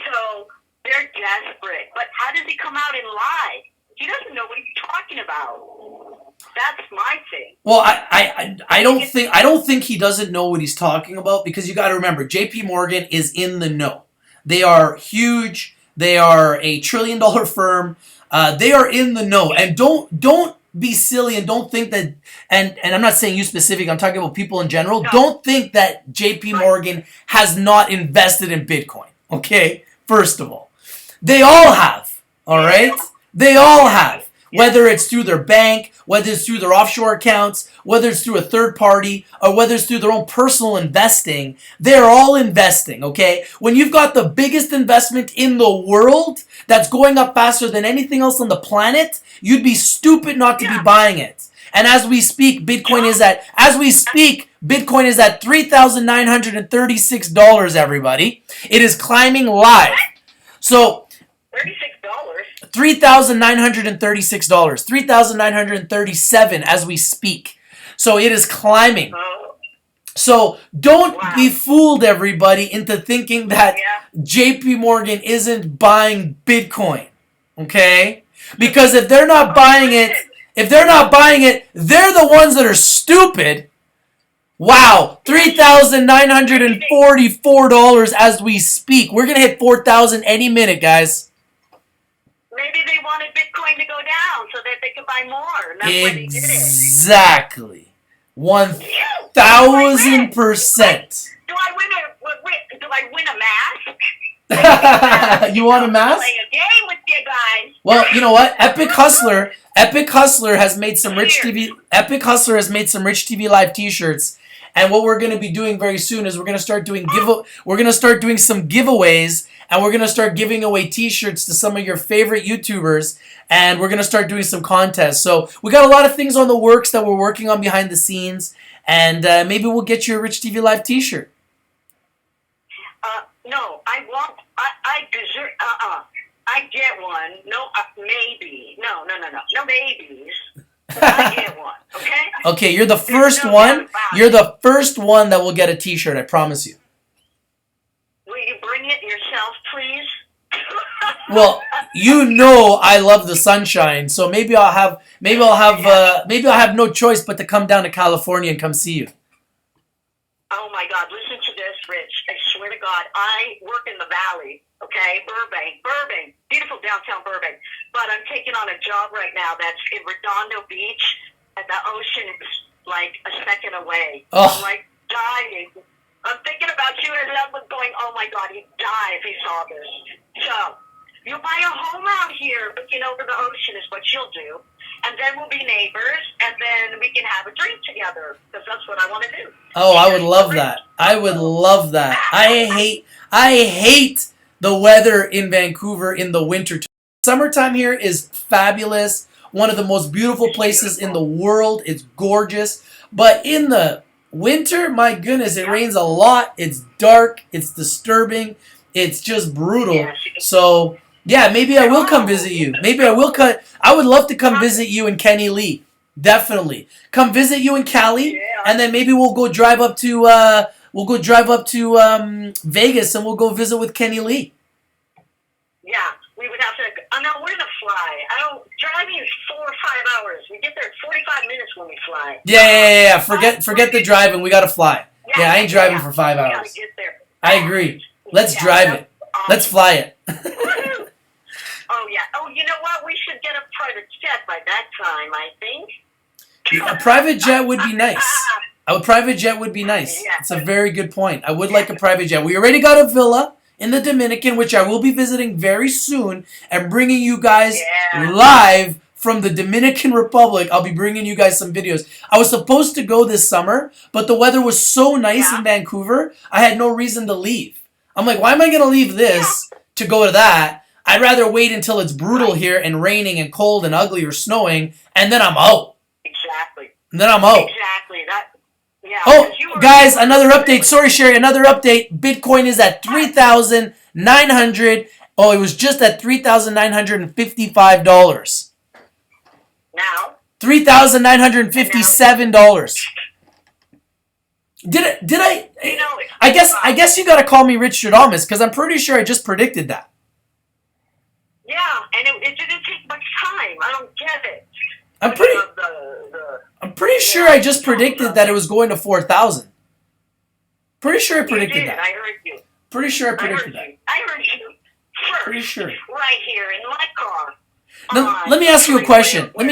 So they're desperate. But how does he come out and lie? He doesn't know what he's talking about. That's my thing. Well, I don't think he doesn't know what he's talking about, because you got to remember, JP Morgan is in the know. They are huge. They are a $1 trillion firm. They are in the know. And don't be silly and don't think that, and I'm not saying you specific, I'm talking about people in general. No. Don't think that JP Morgan has not invested in Bitcoin. Okay? First of all, they all have. All right? They all have. Whether it's through their bank, whether it's through their offshore accounts, whether it's through a third party, or whether it's through their own personal investing, they're all investing, okay? When you've got the biggest investment in the world that's going up faster than anything else on the planet, you'd be stupid not to be buying it. And as we speak, Bitcoin is at $3,936, everybody. It is climbing live. So $36. $3,936, $3,937 as we speak. So it is climbing. So don't be fooled, everybody, into thinking that JP Morgan isn't buying Bitcoin. Okay? Because if they're not buying it, they're the ones that are stupid. Wow, $3,944 as we speak. We're gonna hit 4,000 any minute, guys. Maybe they wanted Bitcoin to go down so that they could buy more. And that's why they did it. Exactly. 1,000%. Do I win a mask? You want a mask? Play a game with you guys. Well, you know what? Epic Hustler has made some Rich TV Live T-shirts, and what we're going to be doing very soon is we're going to start doing some giveaways, and we're going to start giving away T-shirts to some of your favorite YouTubers, and we're going to start doing some contests. So we got a lot of things on the works that we're working on behind the scenes, and maybe we'll get you a Rich TV Live T-shirt. No, I want. I deserve. I get one. No, maybe. No maybes. I get one. Okay. Okay, you're the first one. You're the first one that will get a T-shirt. I promise you. Will you bring it yourself, please? Well, you know I love the sunshine, so maybe I'll have no choice but to come down to California and come see you. Oh my God! Listen to this, Rich. I swear to God, I work in the Valley. Okay, Burbank, beautiful downtown Burbank. But I'm taking on a job right now that's in Redondo Beach, and the ocean is like a second away. Oh. I'm like dying. I'm thinking about you, and I was going, oh my God, he'd die if he saw this. So, you buy a home out here, looking over the ocean is what you'll do. And then we'll be neighbors, and then we can have a drink together, because that's what I want to do. Oh, I would love that. I would love that. I hate the weather in Vancouver in the winter. Summertime here is fabulous. One of the most beautiful places in the world. It's gorgeous. But in the winter, my goodness, it rains a lot. It's dark. It's disturbing. It's just brutal. So, yeah, maybe I will come visit you. I would love to come visit you in Kenny Lee. Definitely. Come visit you in Cali, and then maybe we'll go drive up to Vegas, and we'll go visit with Kenny Lee. Yeah, we would have to. No, we're gonna fly. Driving is 4 or 5 hours. We get there in 45 minutes when we fly. Yeah. Forget the driving. We gotta fly. Yeah, I ain't driving for 5 hours. We gotta get there. I agree. Let's drive it. Let's fly it. Oh yeah. Oh, you know what? We should get a private jet by that time, I think. A private jet would be nice. A private jet would be nice. It's a very good point. I would like a private jet. We already got a villa in the Dominican, which I will be visiting very soon and bringing you guys live from the Dominican Republic. I'll be bringing you guys some videos. I was supposed to go this summer, but the weather was so nice in Vancouver, I had no reason to leave. I'm like, why am I going to leave this to go to that? I'd rather wait until it's brutal here and raining and cold and ugly or snowing, and then I'm out. Exactly. And then I'm out. Exactly. Oh, guys, another update. Sorry, Shari, another update. Bitcoin is at 3,900. Oh, it was just at $3,955. Now? $3,957. Did I? I guess you got to call me Rich Stradamus, because I'm pretty sure I just predicted that. Yeah, and it didn't take much time. I don't get it. I'm pretty sure I just predicted that it was going to 4,000. Pretty sure I predicted that. I heard you. Pretty sure I predicted that. I heard you first. Pretty sure. Right here in my car. Let me ask you a question. What,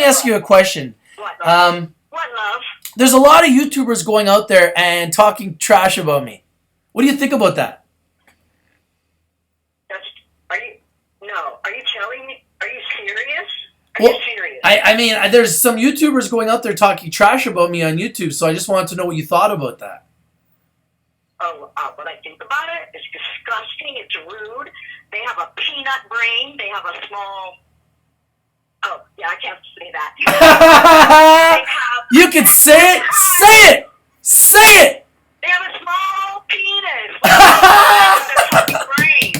What, love? There's a lot of YouTubers going out there and talking trash about me. What do you think about that? Are you telling me? Are you serious? Are you serious? I mean, there's some YouTubers going out there talking trash about me on YouTube, so I just wanted to know what you thought about that. What I think about it is disgusting. It's rude. They have a peanut brain. They have a small... Oh, yeah, I can't say that. You can say it. Say it. Say it. They have a small penis. Their fucking brain.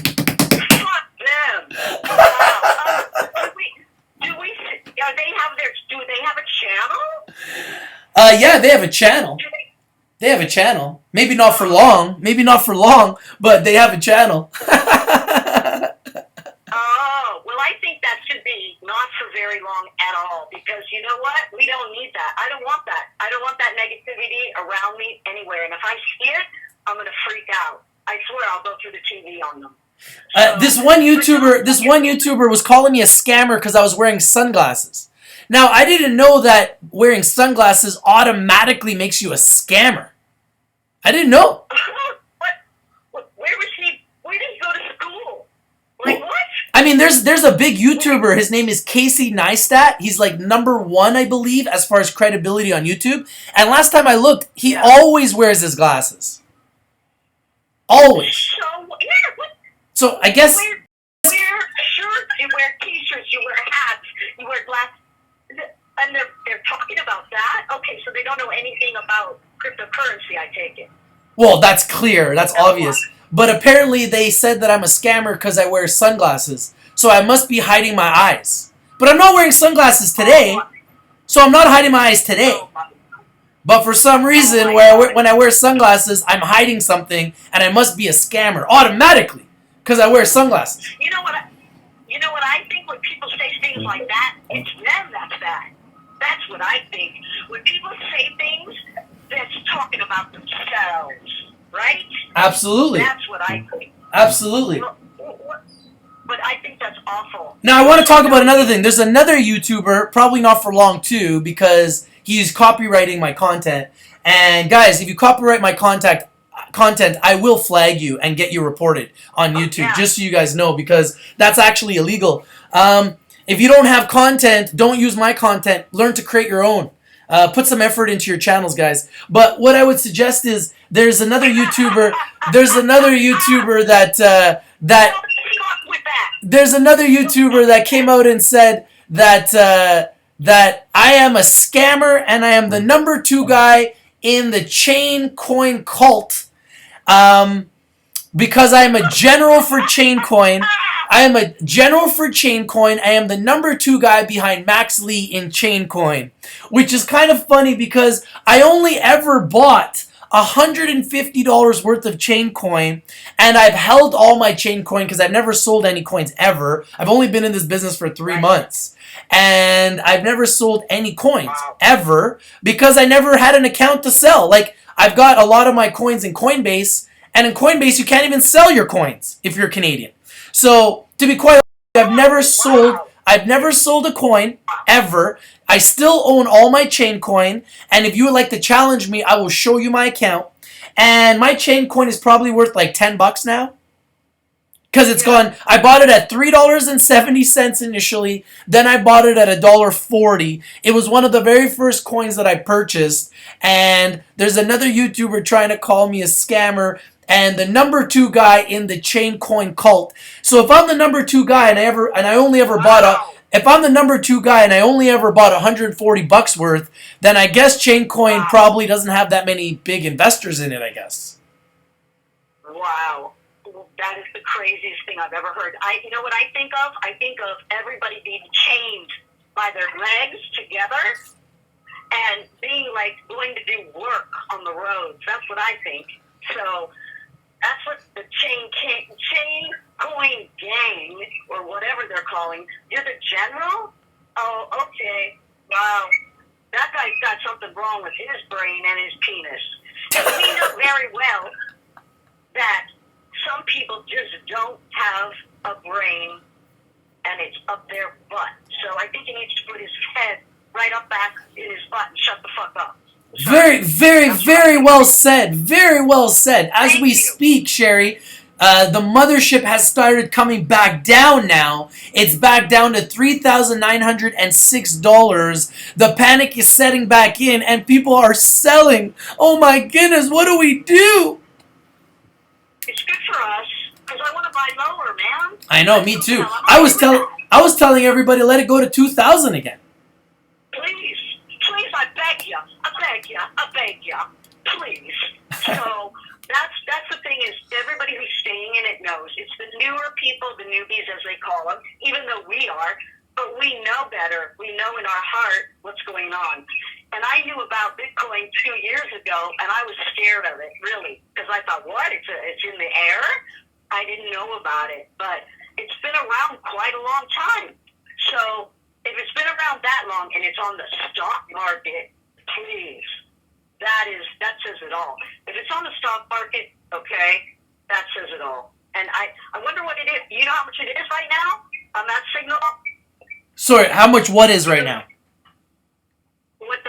Fuck them. Wow. Do they have a channel? Yeah, they have a channel. They have a channel. Maybe not for long. Maybe not for long, but they have a channel. Oh, well, I think that should be not for very long at all, because you know what? We don't need that. I don't want that. I don't want that negativity around me anywhere. And if I see it, I'm going to freak out. I swear I'll go through the TV on them. This one YouTuber was calling me a scammer because I was wearing sunglasses. Now, I didn't know that wearing sunglasses automatically makes you a scammer. I didn't know. Where did he go to school? Like, what? I mean, there's a big YouTuber. His name is Casey Neistat. He's like #1, I believe, as far as credibility on YouTube. And last time I looked, he always wears his glasses. Always. So I guess... You wear shirts, you wear t-shirts, you wear hats, you wear glasses. And they're talking about that? Okay, so they don't know anything about cryptocurrency, I take it. Well, that's clear. That's obvious. But apparently they said that I'm a scammer because I wear sunglasses. So I must be hiding my eyes. But I'm not wearing sunglasses today. So I'm not hiding my eyes today. But for some reason, when I wear sunglasses, I'm hiding something, and I must be a scammer automatically because I wear sunglasses. You know what I think when people say things like that, it's them that's bad. That's what I think. When people say things that's talking about themselves, right? Absolutely. That's what I think. Absolutely. But I think that's awful. Now, I want to talk about another thing. There's another YouTuber, probably not for long too, because he's copywriting my content. And guys, if you copyright my content, I will flag you and get you reported on YouTube, just so you guys know, because that's actually illegal. If you don't have content, don't use my content. Learn to create your own. Put some effort into your channels, guys. But what I would suggest is there's another YouTuber. There's another YouTuber that came out and said that I am a scammer and I am the #2 guy in the chain coin cult. Because I am a general for chain coin. I am a general for chain coin. I am the #2 guy behind Max Lee in chain coin, which is kind of funny because I only ever bought $150 worth of chain coin, and I've held all my chain coin because I've never sold any coins ever. I've only been in this business for 3 months, and I've never sold any coins ever because I never had an account to sell. Like, I've got a lot of my coins in Coinbase, and in Coinbase you can't even sell your coins if you're Canadian. So, to be quite honest, I've never sold a coin ever. I still own all my chain coin, and if you would like to challenge me, I will show you my account. And my chain coin is probably worth like $10 now. Because it's gone. I bought it at $3.70 initially. Then I bought it at $1.40. It was one of the very first coins that I purchased. And there's another YouTuber trying to call me a scammer and the #2 guy in the chain coin cult. So if I'm the #2 guy and I only ever bought $140 worth, then I guess chain coin probably doesn't have that many big investors in it, I guess. Wow. That is the craziest thing I've ever heard. You know what I think of? I think of everybody being chained by their legs together and being like going to do work on the roads. That's what I think. So that's what the chain coin gang, or whatever they're calling. You're the general? Oh, okay. Wow. That guy's got something wrong with his brain and his penis. And we know very well that some people just don't have a brain and it's up their butt. So I think he needs to put his head right up back in his butt and shut the fuck up. Very, very, very well said. Very well said. As we speak, Shari, the mothership has started coming back down now. It's back down to $3,906. The panic is setting back in, and people are selling. Oh my goodness, what do we do? It's good for us, because I want to buy lower, man. I know, me too. I was telling everybody, let it go to 2,000 again. Please, I beg you. beg ya, please. So that's the thing is everybody who's staying in it knows. It's the newer people, the newbies as they call them, even though we are, but we know better. We know in our heart what's going on. And I knew about Bitcoin 2 years ago, and I was scared of it, really, because I thought, what? It's in the air? I didn't know about it, but it's been around quite a long time. So if it's been around that long and it's on the stock market, please, that says it all. If it's on the stock market, okay, that says it all. And I wonder what it is. You know how much it is right now on that signal? Sorry, how much what is right now? What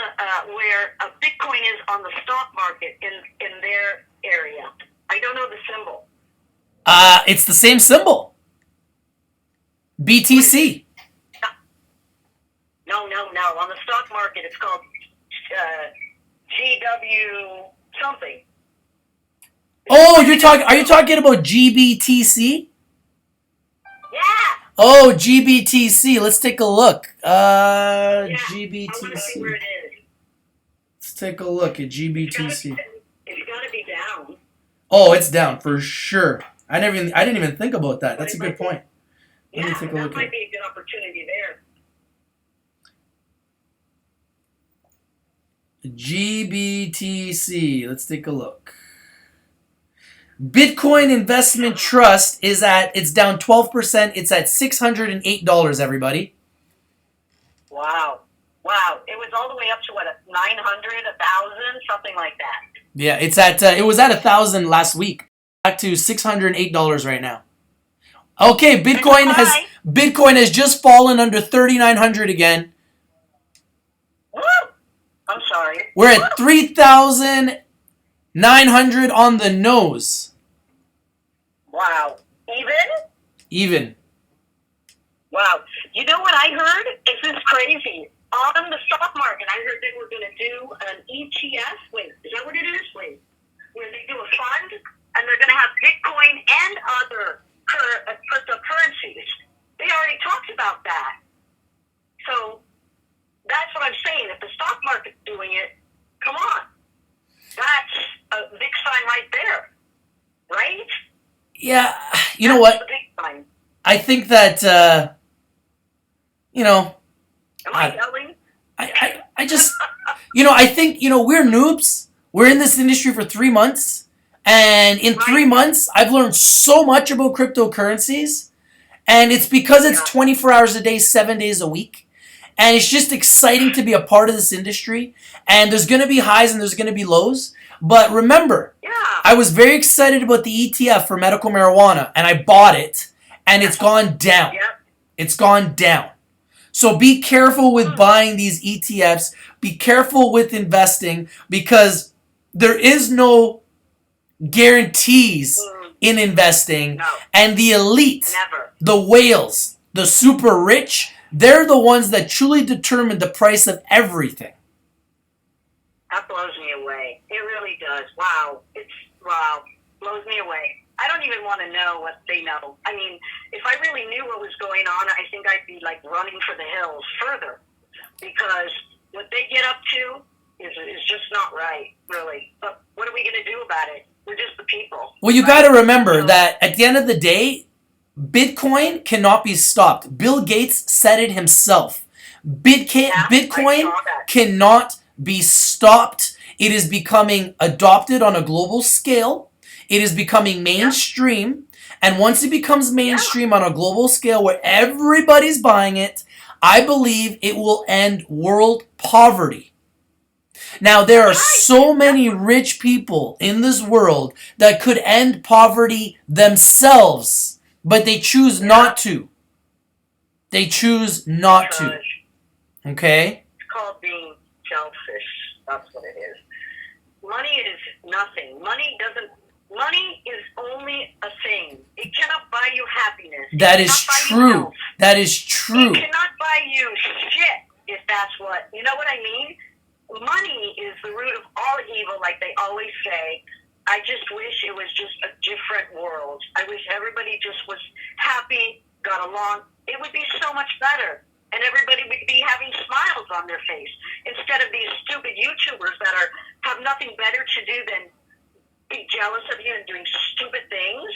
where a Bitcoin is on the stock market in their area. I don't know the symbol. It's the same symbol. BTC. No. On the stock market, it's called GW something. Oh, are you talking about GBTC? Yeah. Oh, GBTC. Let's take a look. Yeah. GBTC. I want to see where it is. Let's take a look at GBTC. It's got to be down. Oh, it's down for sure. I didn't even think about that. That's a good point. Let me take a look that might be a good opportunity there. GBTC. Let's take a look. Bitcoin Investment Trust it's down 12%. It's at $608, everybody. Wow. It was all the way up to what, 900, 1,000, something like that. Yeah, it was at 1,000 last week. Back to $608 right now. Okay, Bitcoin has just fallen under 3,900 again. Woo! I'm sorry. We're at 3,900 on the nose. Wow. Even. Wow. You know what I heard? This is crazy. On the stock market, I heard they were going to do an ETF. Wait, is that what it is? Wait. Where they do a fund, and they're going to have Bitcoin and other cryptocurrencies. They already talked about that. So that's what I'm saying. If the stock market's doing it, come on. That's a big sign right there. Right? Yeah, you know what? I think that, Am I yelling? I just, I think, we're noobs. We're in this industry for 3 months. And in 3 months, I've learned so much about cryptocurrencies. And it's because it's 24 hours a day, 7 days a week. And it's just exciting to be a part of this industry. And there's going to be highs and there's going to be lows. But remember, I was very excited about the ETF for medical marijuana. And I bought it. And it's gone down. It's gone down. So be careful with buying these ETFs. Be careful with investing because there is no guarantees in investing. No. And the elite, Never. the whales, the super rich, they're the ones that truly determine the price of everything. That blows me away. It really does. Wow. Blows me away. I don't even want to know what they know. I mean, if I really knew what was going on, I think I'd be like running for the hills further because what they get up to is just not right, really. But what are we going to do about it? We're just the people. Well, you got to remember that at the end of the day, Bitcoin cannot be stopped. Bill Gates said it himself. Bitcoin cannot be stopped. It is becoming adopted on a global scale. It is becoming mainstream. And once it becomes mainstream on a global scale where everybody's buying it, I believe it will end world poverty. Now, there are so many rich people in this world that could end poverty themselves, but they choose not to. They choose not to. Okay? It's called being selfish. That's what it is. Money is nothing. Money is only a thing. It cannot buy you happiness. That is true. That is true. It cannot buy you shit, if that's what, you know what I mean? Money is the root of all evil, like they always say. I just wish it was just a different world. I wish everybody just was happy, got along. It would be so much better. and everybody would be having smiles on their face instead of these stupid YouTubers that have nothing better to do than be jealous of you and doing stupid things.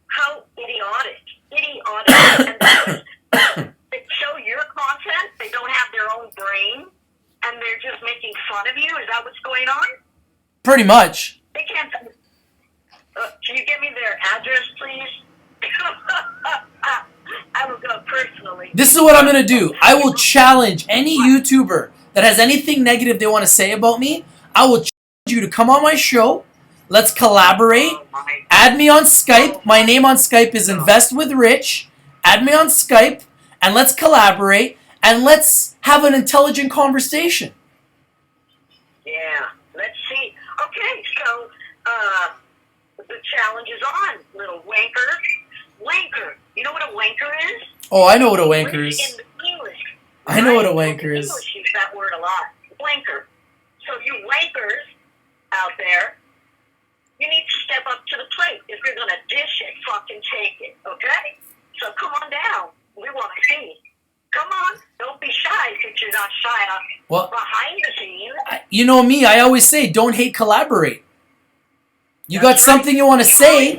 How idiotic. And they show your content, they don't have their own brain, and they're just making fun of you. Is that what's going on? Pretty much. They can't. Can you give me their address, please? I will go personally. This is what I'm going to do. I will challenge any YouTuber that has anything negative they want to say about me. I will challenge you to come on my show. Let's collaborate. Add me on Skype. My name on Skype is Invest with Rich. Add me on Skype, and let's collaborate, and let's have an intelligent conversation. Yeah, let's see. Okay, so the challenge is on, little wanker. Wanker. You know what a wanker is? Oh, I know what a wanker is. In English. I know what a wanker is. English use that word a lot. Wanker. So you wankers out there, you need to step up to the plate. If you're going to dish it, fucking take it, okay? So come on down. We want to see. Come on. Don't be shy since you're not shy behind the scenes. You know me, I always say, don't hate, collaborate. You got something you want to say.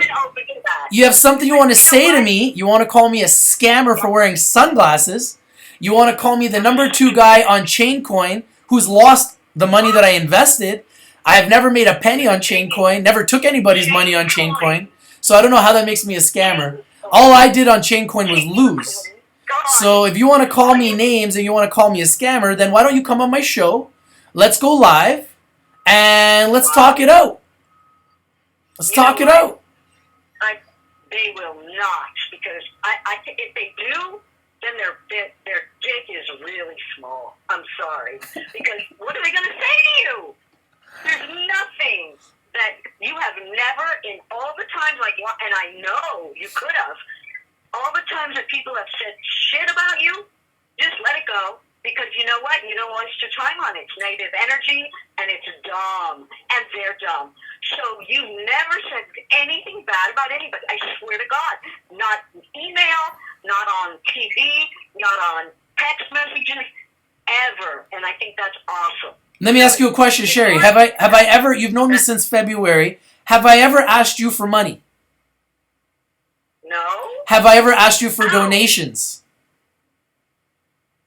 You have something you want to say to me. You want to call me a scammer for wearing sunglasses. You want to call me the number 2 guy on Chaincoin who's lost the money that I invested. I have never made a penny on Chaincoin, never took anybody's money on Chaincoin. So I don't know how that makes me a scammer. All I did on Chaincoin was lose. So if you want to call me names and you want to call me a scammer, then why don't you come on my show? Let's go live and let's talk it out. Let's talk it out. They will not, because if they do, then their dick is really small. I'm sorry, because what are they going to say to you? There's nothing that you have never, in all the times, and I know you could have, all the times that people have said shit about you, just let it go. Because you know what? You don't waste your time on it. It's negative energy, and it's dumb, and they're dumb. So you never said anything bad about anybody. I swear to God. Not email, not on TV, not on text messages, ever. And I think that's awesome. Let me ask you a question, Shari. Have I ever, you've known me since February, have I ever asked you for money? No. Have I ever asked you for donations?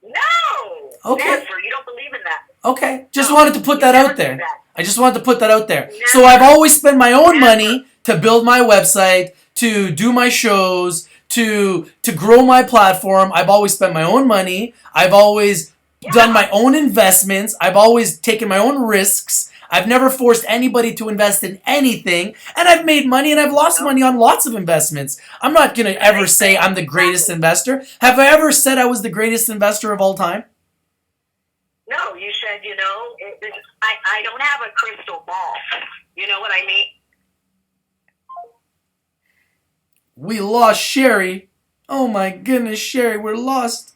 No. Okay. Never. You don't believe in that. Okay. Just wanted to put that out there. I just wanted to put that out there. Never. So I've always spent my own money to build my website, to do my shows, to grow my platform. I've always spent my own money. I've always done my own investments. I've always taken my own risks. I've never forced anybody to invest in anything. And I've made money and I've lost money on lots of investments. I'm not going to ever say I'm the greatest investor. Have I ever said I was the greatest investor of all time? No, you said, I don't have a crystal ball. You know what I mean? We lost Shari. Oh my goodness, Shari, we're lost.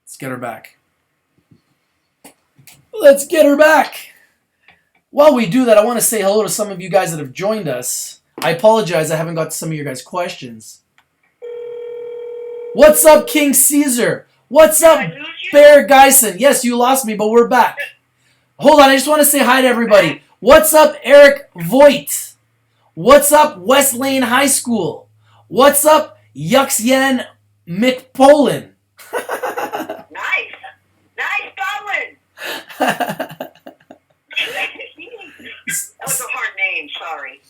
Let's get her back. Let's get her back. While we do that, I want to say hello to some of you guys that have joined us. I apologize, I haven't got to some of your guys' questions. What's up, King Caesar? What's up, Bear Geisen? Yes, you lost me, but we're back. Hold on, I just want to say hi to everybody. What's up, Eric Voigt? What's up, West Lane High School? What's up, Yuxien McPolin? Nice. Nice going. That was a hard name, sorry.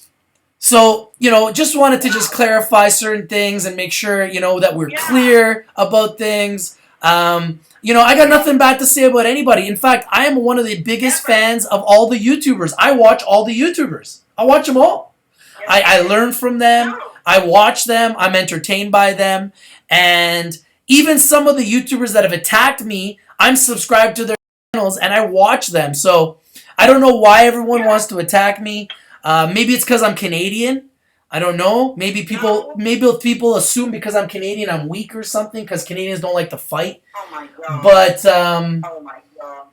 So, just wanted to just clarify certain things and make sure, that we're clear about things. I got nothing bad to say about anybody. In fact, I am one of the biggest fans of all the YouTubers. I watch all the YouTubers. I watch them all. I learn from them. I watch them. I'm entertained by them. And even some of the YouTubers that have attacked me, I'm subscribed to their channels and I watch them. So I don't know why everyone wants to attack me. Maybe it's because I'm Canadian. I don't know. Maybe people assume because I'm Canadian I'm weak or something because Canadians don't like to fight. Oh my God. But oh my God.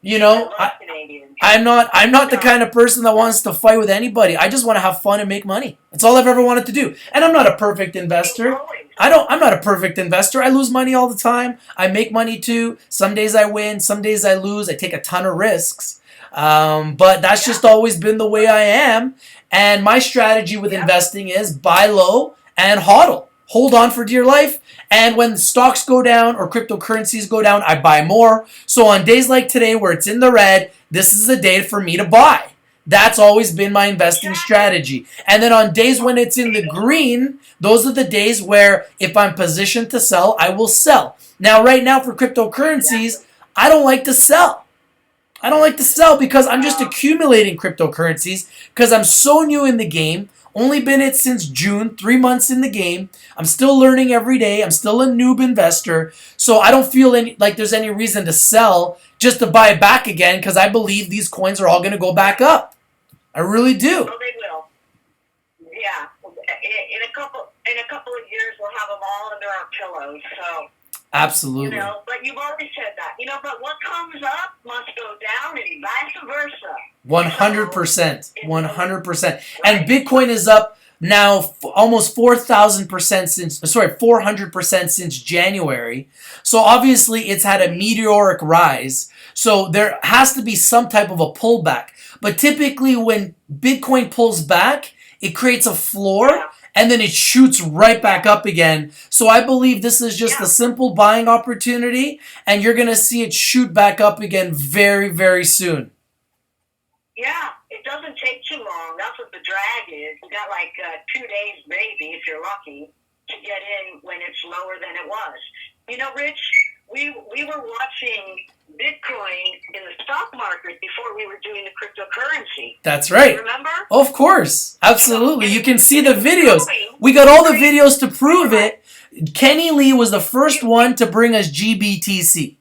I'm not the kind of person that wants to fight with anybody. I just want to have fun and make money. That's all I've ever wanted to do. And I'm not a perfect investor. I'm not a perfect investor. I lose money all the time. I make money too. Some days I win, some days I lose. I take a ton of risks. But that's just always been the way I am. And my strategy with investing is buy low and hodl. Hold on for dear life. And when stocks go down or cryptocurrencies go down, I buy more. So on days like today where it's in the red, this is a day for me to buy. That's always been my investing strategy. And then on days when it's in the green, those are the days where if I'm positioned to sell, I will sell. Now, right now for cryptocurrencies, I don't like to sell. I don't like to sell because I'm just accumulating cryptocurrencies because I'm so new in the game. Only been it since June, 3 months in the game. I'm still learning every day. I'm still a noob investor. So I don't feel like there's any reason to sell just to buy it back again because I believe these coins are all going to go back up. I really do. Oh, they will. Yeah. In a couple of years, we'll have them all under our pillows. So. Absolutely. But you've already said that. But what comes up must go down and vice versa. 100%. 100%. And Bitcoin is up now almost 4,000% since, 400% since January. So obviously it's had a meteoric rise. So there has to be some type of a pullback. But typically when Bitcoin pulls back, it creates a floor and then it shoots right back up again. So I believe this is just a simple buying opportunity and you're going to see it shoot back up again very, very soon. Yeah, it doesn't take too long. That's what the drag is. You got like 2 days maybe, if you're lucky, to get in when it's lower than it was. Rich, we were watching Bitcoin in the stock market before we were doing the cryptocurrency. That's right. Remember? Of course. Absolutely. You can see the videos. We got all the videos to prove it. Kenny Lee was the first one to bring us GBTC.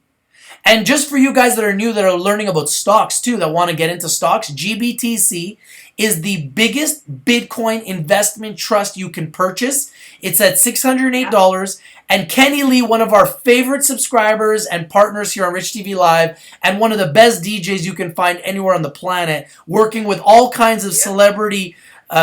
And just for you guys that are new, that are learning about stocks too, that want to get into stocks, GBTC is the biggest Bitcoin investment trust you can purchase. It's at $608. And Kenny Lee, one of our favorite subscribers and partners here on Rich TV Live, and one of the best DJs you can find anywhere on the planet, working with all kinds of celebrity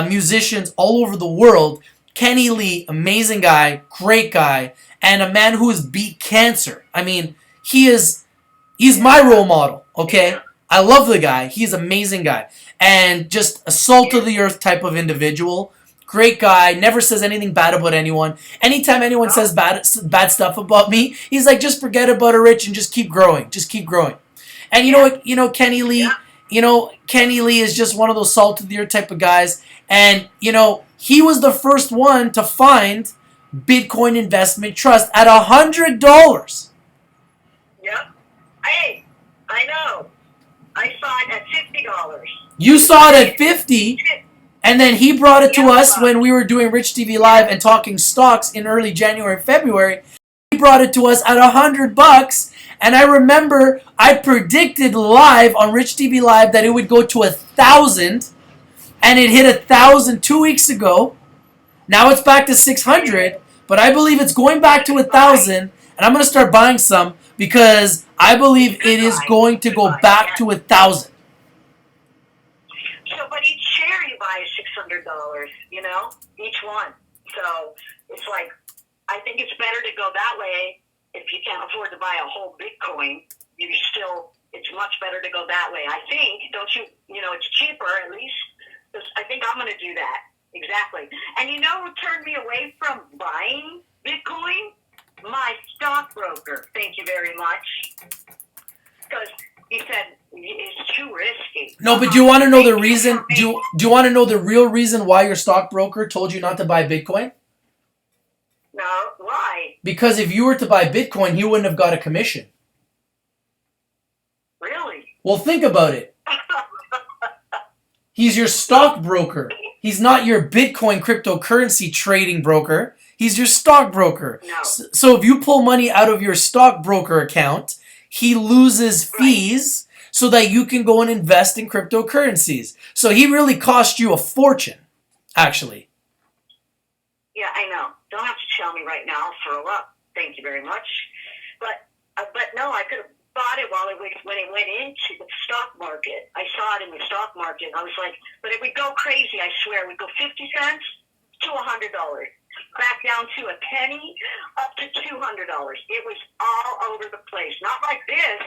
musicians all over the world. Kenny Lee, amazing guy, great guy, and a man who has beat cancer. I mean, he's my role model, okay? I love the guy. He's an amazing guy. And just a salt of the earth type of individual. Great guy. Never says anything bad about anyone. Anytime anyone says bad stuff about me, he's like, just forget about it, Rich, and just keep growing. Just keep growing. And you know what? Kenny Lee, Kenny Lee is just one of those salt of the earth type of guys. And, he was the first one to find Bitcoin investment trust at $100. Yep. Hey, I know. I saw it at $50. You saw it at $50, and then he brought it to us when we were doing Rich TV Live and talking stocks in early January, February. He brought it to us at $100, and I remember I predicted live on Rich TV Live that it would go to 1,000, and it hit 1,000 2 weeks ago. Now it's back to 600, but I believe it's going back to 1,000, and I'm going to start buying some because I believe it is going to go back to 1,000. So, but each share you buy is $600, each one. So it's like, I think it's better to go that way. If you can't afford to buy a whole Bitcoin, it's much better to go that way. I think, don't you, it's cheaper at least. I think I'm going to do that. Exactly. And who turned me away from buying Bitcoin? My stockbroker. Thank you very much. Because he said it's too risky. No, but do you want to know the reason? Do you want to know the real reason why your stockbroker told you not to buy Bitcoin? No, why? Because if you were to buy Bitcoin, he wouldn't have got a commission. Really? Well, think about it. He's your stockbroker. He's not your Bitcoin cryptocurrency trading broker. He's your stockbroker. No. So if you pull money out of your stockbroker account, he loses fees so that you can go and invest in cryptocurrencies. So he really cost you a fortune, actually. Yeah, I know. Don't have to tell me right now. I'll throw up. Thank you very much. But no, I could have bought it when it went into the stock market. I saw it in the stock market. I was like, but it would go crazy, I swear. It would go 50 cents to $100. back down to a penny, up to $200. It was all over the place. Not like this.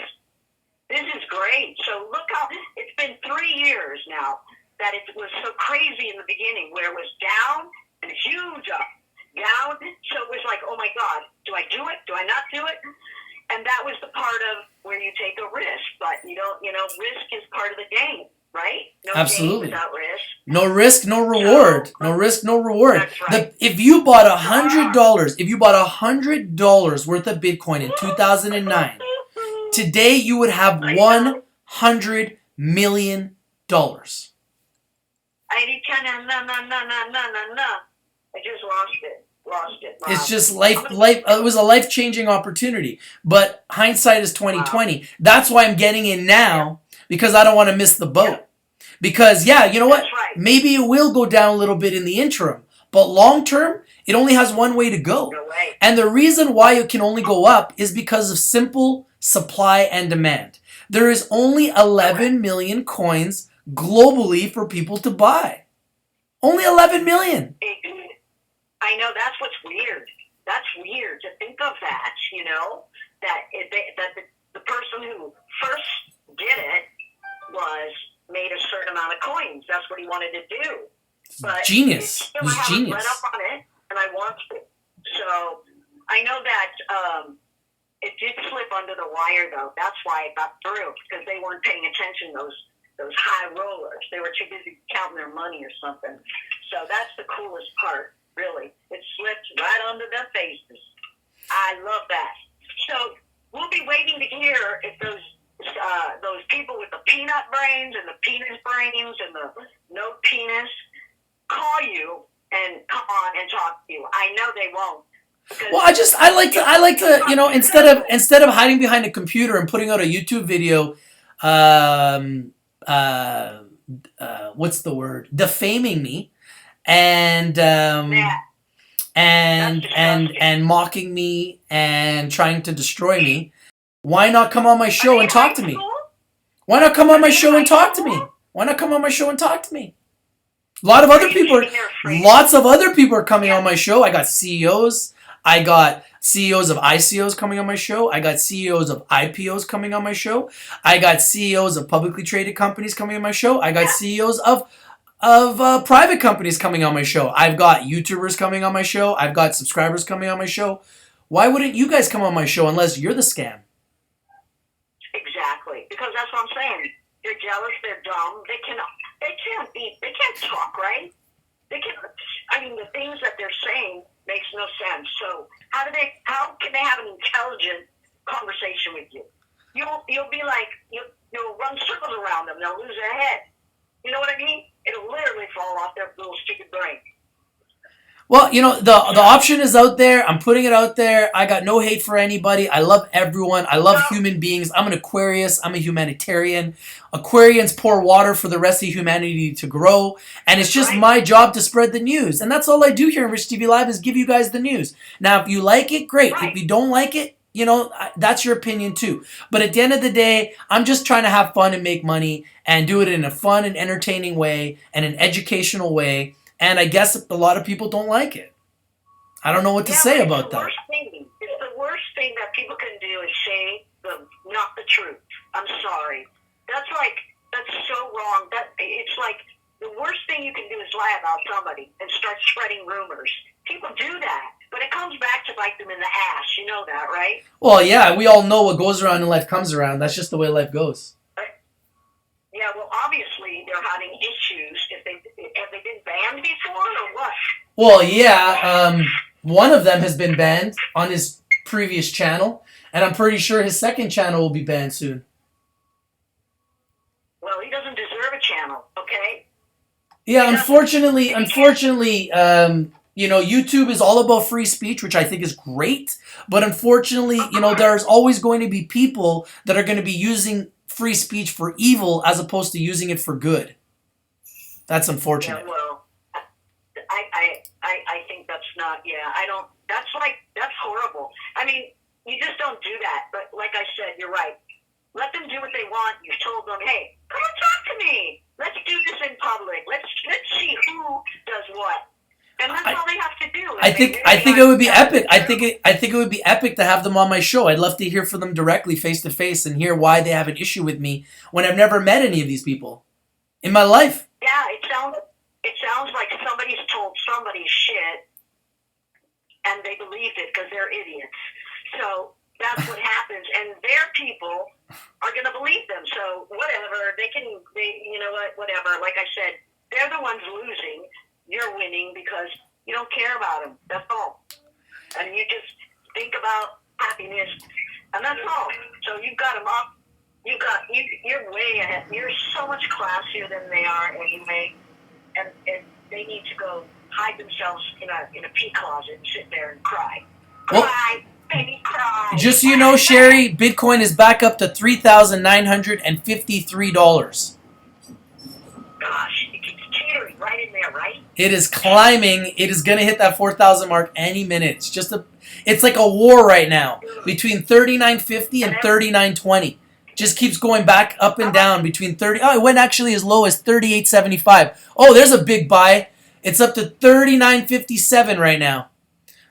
This is great. So look how it's been 3 years now that it was so crazy in the beginning, where it was down and huge up, down. So it was like, oh my God, do I do it? Do I not do it? And that was the part of where you take a risk, but you don't. Risk is part of the game, right? No Absolutely. game without risk. No risk, no reward. So, no risk, no reward. That's right. If you bought $100 worth of Bitcoin in 2009, today you would have $100 million. I just lost it. Wow. It's just life. It was a life-changing opportunity. But hindsight is 2020. Wow. That's why I'm getting in now, because I don't want to miss the boat. Yeah. Because you know what? Right. Maybe it will go down a little bit in the interim, but long term, it only has one way to go. No way. And the reason why it can only go up is because of simple supply and demand. There is only 11 million coins globally for people to buy. Only 11 million. I know, that's what's weird. That's weird to think of that, that the person who first did it made a certain amount of coins. That's what he wanted to do. But genius. I haven't read up on it, and I want to. So I know that it did slip under the wire, though. That's why it got through, because they weren't paying attention, those high rollers. They were too busy counting their money or something. So that's the coolest part. Really, it slipped right under their faces. I love that. So we'll be waiting to hear if those people with the peanut brains and the penis brains and the no penis call you and come on and talk to you. I know they won't. Well, I like to instead of hiding behind a computer and putting out a YouTube video, what's the word? Defaming me. And mocking me and trying to destroy me. Why not come on my show and talk to me? Why not come on my show and talk to me? Lots of other people are coming on my show. I got CEOs. I got CEOs of ICOs coming on my show. I got CEOs of IPOs coming on my show. I got CEOs of publicly traded companies coming on my show. I got CEOs of private companies coming on my show. I've got YouTubers coming on my show. I've got subscribers coming on my show. Why wouldn't you guys come on my show unless you're the scam? Exactly. Because that's what I'm saying. They're jealous, they're dumb. They can't talk, right? The things that they're saying makes no sense. So how can they have an intelligent conversation with you? You'll be like, you'll run circles around them. They'll lose their head. You know what I mean? It'll literally fall off their little stupid brain. Well, the option is out there. I'm putting it out there. I got no hate for anybody. I love everyone. I love human beings. I'm an Aquarius. I'm a humanitarian. Aquarians pour water for the rest of humanity to grow. And it's just my job to spread the news. And that's all I do here on Rich TV Live is give you guys the news. Now, if you like it, great. Right. If you don't like it, that's your opinion too. But at the end of the day, I'm just trying to have fun and make money and do it in a fun and entertaining way and an educational way. And I guess a lot of people don't like it. I don't know what to say about that. It's the worst thing that people can do is say not the truth. I'm sorry. That's so wrong. It's like the worst thing you can do is lie about somebody and start spreading rumors. People do that, but it comes back to bite them in the ass. You know that, right? Well, yeah, we all know what goes around in life comes around. That's just the way life goes. Yeah, well, obviously they're having issues. Have they been banned before or what? Well, yeah, one of them has been banned on his previous channel, and I'm pretty sure his second channel will be banned soon. Well, he doesn't deserve a channel, okay? Yeah, unfortunately, YouTube is all about free speech, which I think is great. But unfortunately, there's always going to be people that are going to be using free speech for evil as opposed to using it for good. That's unfortunate. Yeah, well, I think that's not, that's horrible. I mean, you just don't do that. But like I said, you're right. Let them do what they want. You've told them, hey, come and talk to me. Let's do this in public. Let's see who does what. And that's all they have to do. I think it would be epic. I think it would be epic to have them on my show. I'd love to hear from them directly, face to face, and hear why they have an issue with me when I've never met any of these people in my life. Yeah, it sounds like somebody's told somebody shit, and they believed it because they're idiots. So that's what happens, and their people are going to believe them. So whatever, you know what, whatever. Like I said, they're the ones losing. You're winning because you don't care about them. That's all. And you just think about happiness, and that's all. So you've got them up. You're way ahead. You're so much classier than they are anyway, and they need to go hide themselves in a pea closet and sit there and cry. Well, Cry, baby, cry. just so you know, Shari, Bitcoin is back up to $3,953. Gosh, it keeps teetering right in there, right? It is climbing. It is going to hit that 4,000 mark any minute. It's like a war right now between 39.50 and 39.20. Just keeps going back up and down between 30. Oh, it went actually as low as 38.75. Oh, there's a big buy. It's up to 39.57 right now.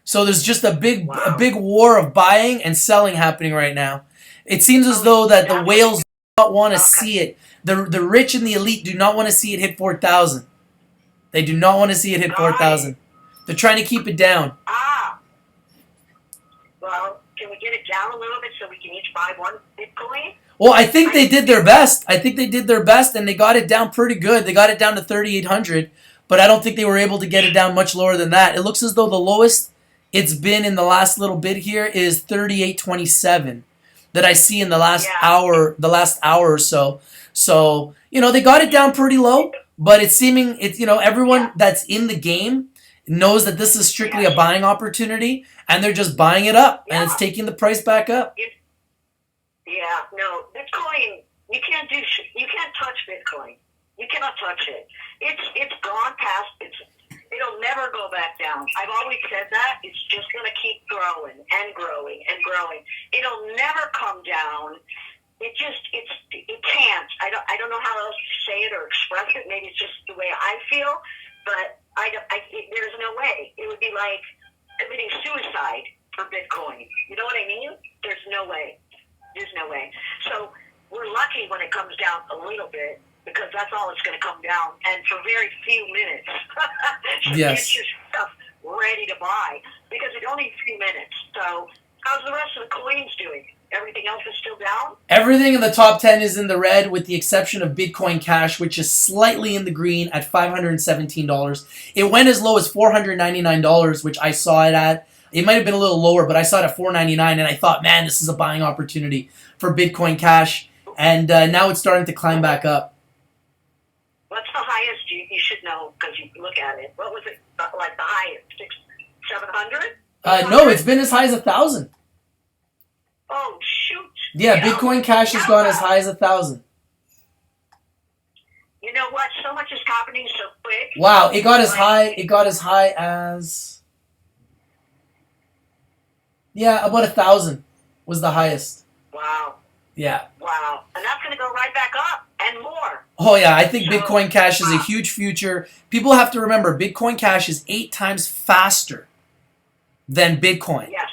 So there's just a big war of buying and selling happening right now. It seems as though that the whales do not want to see it. The rich and the elite do not want to see it hit 4,000. They do not want to see it hit 4,000. They're trying to keep it down. Well, can we get it down a little bit so we can each buy one Bitcoin? Well, I think they did their best. I think they did their best, and they got it down pretty good. They got it down to 3,800, but I don't think they were able to get it down much lower than that. It looks as though the lowest it's been in the last little bit here is 38.27 that I see in the last hour or so. So, they got it down pretty low, but everyone that's in the game knows that this is strictly a buying opportunity, and they're just buying it up, and it's taking the price back up. No, Bitcoin, you can't touch Bitcoin. You cannot touch it. It's gone past, it'll never go back down. I've always said that. It's just going to keep growing and growing and growing. It'll never come down. It can't. I don't know how else to say it or express it. Maybe it's just the way I feel, but there's no way. It would be like committing suicide for Bitcoin. You know what I mean? There's no way. There's no way. So we're lucky when it comes down a little bit, because that's all it's going to come down, and for very few minutes. So yes. Get your stuff ready to buy, because it's only a few minutes. So how's the rest of the coins doing? Everything else is still down? Everything in the top 10 is in the red, with the exception of Bitcoin Cash, which is slightly in the green at $517. It went as low as $499, which I saw it at. It might have been a little lower, but I saw it at $499, and I thought, man, this is a buying opportunity for Bitcoin Cash. And now it's starting to climb back up. What's the highest? You should know, because you look at it. What was it, like the highest? 700? No, it's been as high as 1,000. Oh, shoot. Yeah, Bitcoin Cash has gone as high as 1,000. You know what? So much is happening so quick. Wow, it got as high as... Yeah, about 1,000 was the highest. Wow. Yeah. Wow. And that's going to go right back up and more. Oh, yeah. I think Bitcoin Cash is a huge future. People have to remember, Bitcoin Cash is 8 times faster than Bitcoin. Yes.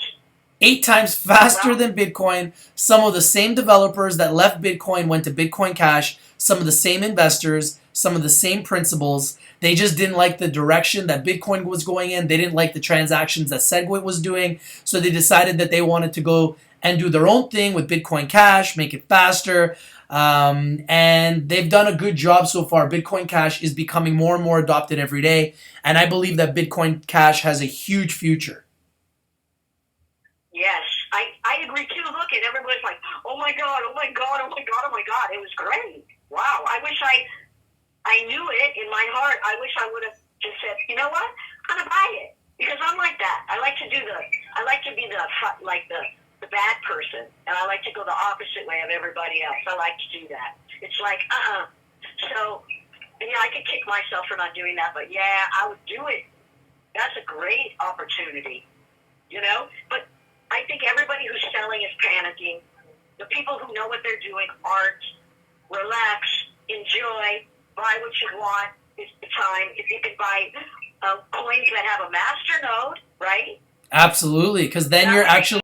8 times faster than Bitcoin. Some of the same developers that left Bitcoin went to Bitcoin Cash. Some of the same investors. Some of the same principles. They just didn't like the direction that Bitcoin was going in. They didn't like the transactions that Segwit was doing. So they decided that they wanted to go and do their own thing with Bitcoin Cash, make it faster. And they've done a good job so far. Bitcoin Cash is becoming more and more adopted every day. And I believe that Bitcoin Cash has a huge future. Yes, I agree too. Look, and everybody's like, oh my God, oh my God, oh my God, oh my God. It was great. Wow. I wish I knew it in my heart. I wish I would have just said, you know what? I'm going to buy it. Because I'm like that. I like to be the bad person. And I like to go the opposite way of everybody else. I like to do that. It's like, So, yeah, I could kick myself for not doing that. But yeah, I would do it. That's a great opportunity. But I think everybody who's selling is panicking. The people who know what they're doing aren't. Relax, enjoy, buy what you want. It's the time. If you can buy coins that have a master node, right? Absolutely, because then you're actually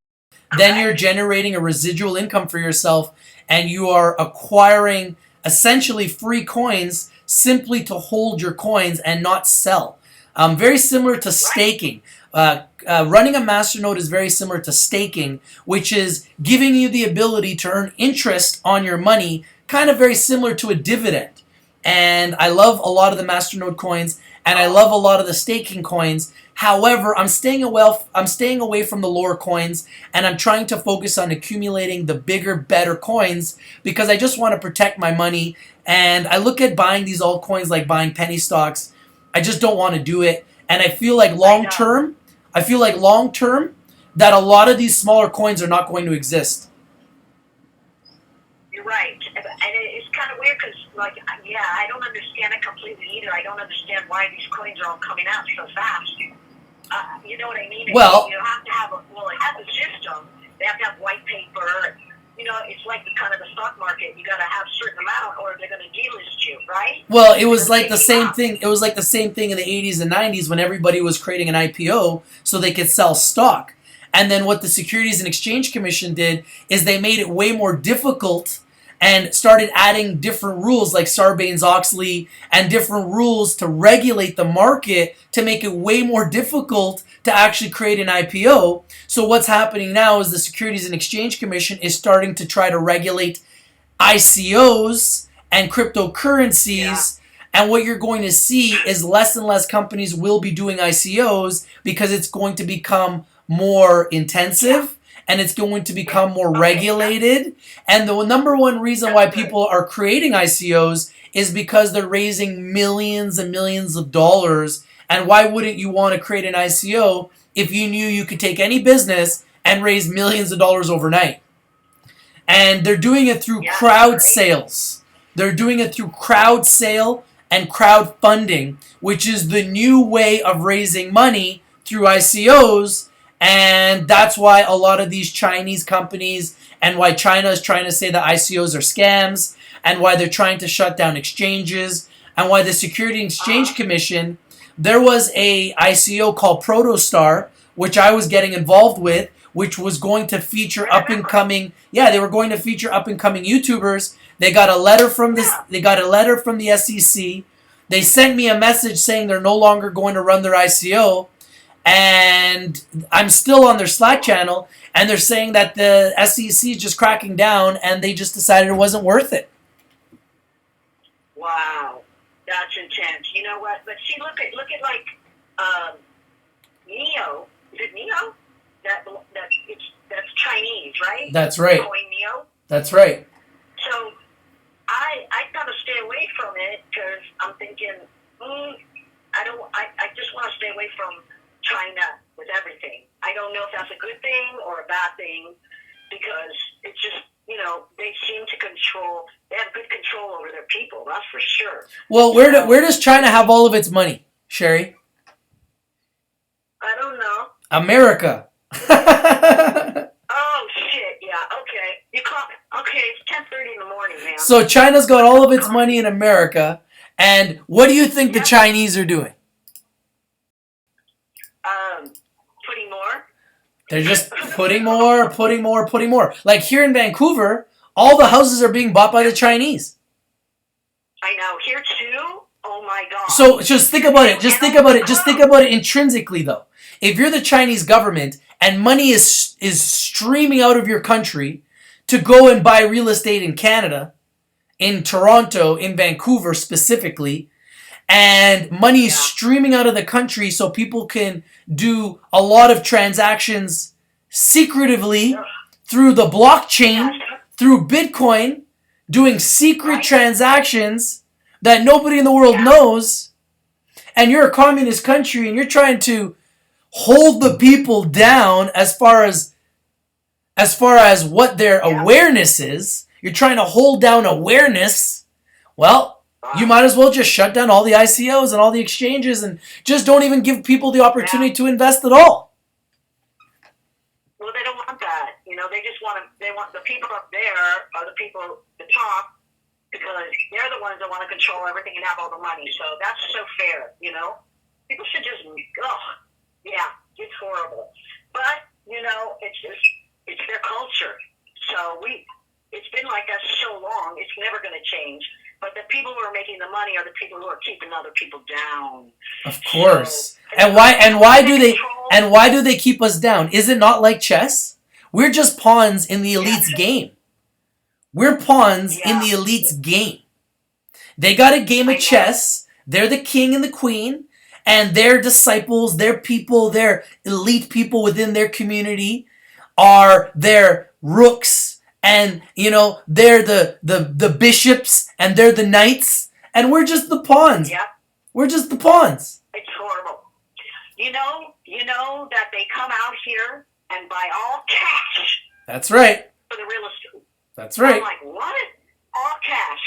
generating a residual income for yourself, and you are acquiring essentially free coins simply to hold your coins and not sell. Very similar to staking. Running a masternode is very similar to staking, which is giving you the ability to earn interest on your money, kind of very similar to a dividend. And I love a lot of the masternode coins, and I love a lot of the staking coins. However, I'm staying away from the lower coins, and I'm trying to focus on accumulating the bigger, better coins because I just want to protect my money. And I look at buying these altcoins like buying penny stocks. I just don't want to do it, and I feel like long term, that a lot of these smaller coins are not going to exist. You're right, and it's kind of weird because, like, yeah, I don't understand it completely either. I don't understand why these coins are all coming out so fast. You know what I mean? Well, you have to have a system. They have to have white paper. You know, it's like kind of the stock market. You got to have a certain amount, or they're going to delist you, right? Well, it was like the same thing. It was like the same thing in the 80s and 90s when everybody was creating an IPO so they could sell stock. And then what the Securities and Exchange Commission did is they made it way more difficult and started adding different rules like Sarbanes-Oxley and different rules to regulate the market to make it way more difficult to actually create an IPO. So what's happening now is the Securities and Exchange Commission is starting to try to regulate ICOs and cryptocurrencies. Yeah. And what you're going to see is less and less companies will be doing ICOs because it's going to become more intensive and it's going to become more regulated. And the number one reason why people are creating ICOs is because they're raising millions and millions of dollars. And why wouldn't you want to create an ICO if you knew you could take any business and raise millions of dollars overnight? And they're doing it through crowd sales. They're doing it through crowd sale and crowdfunding, which is the new way of raising money through ICOs. And that's why a lot of these Chinese companies and why China is trying to say that ICOs are scams and why they're trying to shut down exchanges and why the Security and Exchange Commission, there was a ICO called Protostar, which I was getting involved with, which was going to feature up-and-coming, they were going to feature up-and-coming YouTubers. They got a letter from the SEC. They sent me a message saying they're no longer going to run their ICO. And I'm still on their Slack channel, and they're saying that the SEC is just cracking down, and they just decided it wasn't worth it. Wow, that's intense. You know what? But see, look at like Neo. Is it Neo? That's Chinese, right? That's right. Coin Neo. That's right. So I gotta stay away from it because I'm thinking, I just want to stay away from China with everything. I don't know if that's a good thing or a bad thing because it's just, they seem to they have good control over their people, that's for sure. Well, where does China have all of its money, Shari? I don't know. America. Oh, shit, yeah, okay. Okay, it's 10:30 in the morning, man. So China's got all of its money in America, and what do you think the Chinese are doing? Putting more. They're just putting more. Like here in Vancouver, all the houses are being bought by the Chinese. I know. Here too? Oh my God. So just think about it. Just think about it intrinsically though. If you're the Chinese government and money is streaming out of your country to go and buy real estate in Canada, in Toronto, in Vancouver specifically, and money is streaming out of the country so people can do a lot of transactions secretively through the blockchain, through Bitcoin, doing secret transactions that nobody in the world knows, and you're a communist country and you're trying to hold the people down as far as what their awareness is. You're trying to hold down awareness. Well, you might as well just shut down all the ICOs and all the exchanges and just don't even give people the opportunity to invest at all. Well, they don't want that. They just want the people up there are the people at the top because they're the ones that want to control everything and have all the money. So that's so fair, People should just, yeah, it's horrible. But, it's their culture. So it's been like that so long, it's never going to change. But the people who are making the money are the people who are keeping other people down. Of course. So, And why do they keep us down? Is it not like chess? We're just pawns in the elite's game. We're pawns in the elite's game. They got a game of chess. They're the king and the queen, and their disciples, their people, their elite people within their community are their rooks, and they're the bishops, and they're the knights, and we're just the pawns. Yeah. We're just the pawns. It's horrible. You know that they come out here and buy all cash. That's right. For the real estate. That's right. I'm like, what? All cash.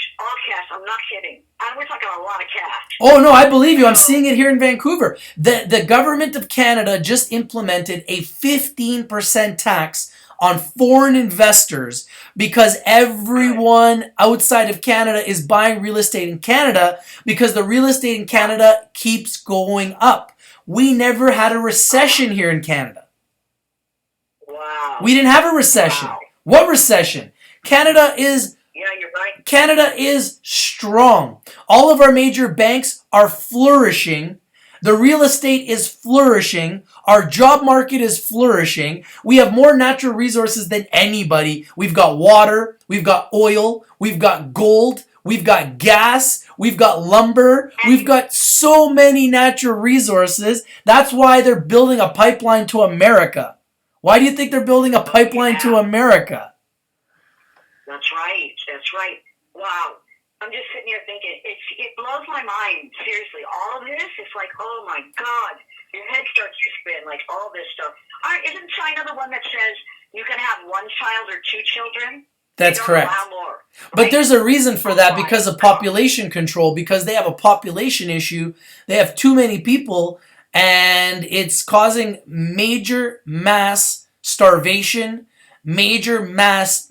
I'm not kidding. And we're talking a lot of cash. Oh, no, I believe you. I'm seeing it here in Vancouver. The government of Canada just implemented a 15% tax on foreign investors because everyone outside of Canada is buying real estate in Canada because the real estate in Canada keeps going up. We never had a recession here in Canada. Wow. We didn't have a recession. Wow. What recession? Canada is... Yeah, you're right. Canada is strong. All of our major banks are flourishing. The real estate is flourishing. Our job market is flourishing. We have more natural resources than anybody. We've got water. We've got oil. We've got gold. We've got gas. We've got lumber. We've got so many natural resources. That's why they're building a pipeline to America. Why do you think they're building a pipeline to America? That's right. Wow. I'm just sitting here thinking, it blows my mind. Seriously, all of this, it's like, oh my God, your head starts to spin, like all this stuff. Isn't China the one that says you can have one child or two children? That's correct. More, right? But there's a reason for that because of population control, because they have a population issue. They have too many people, and it's causing major mass starvation, major mass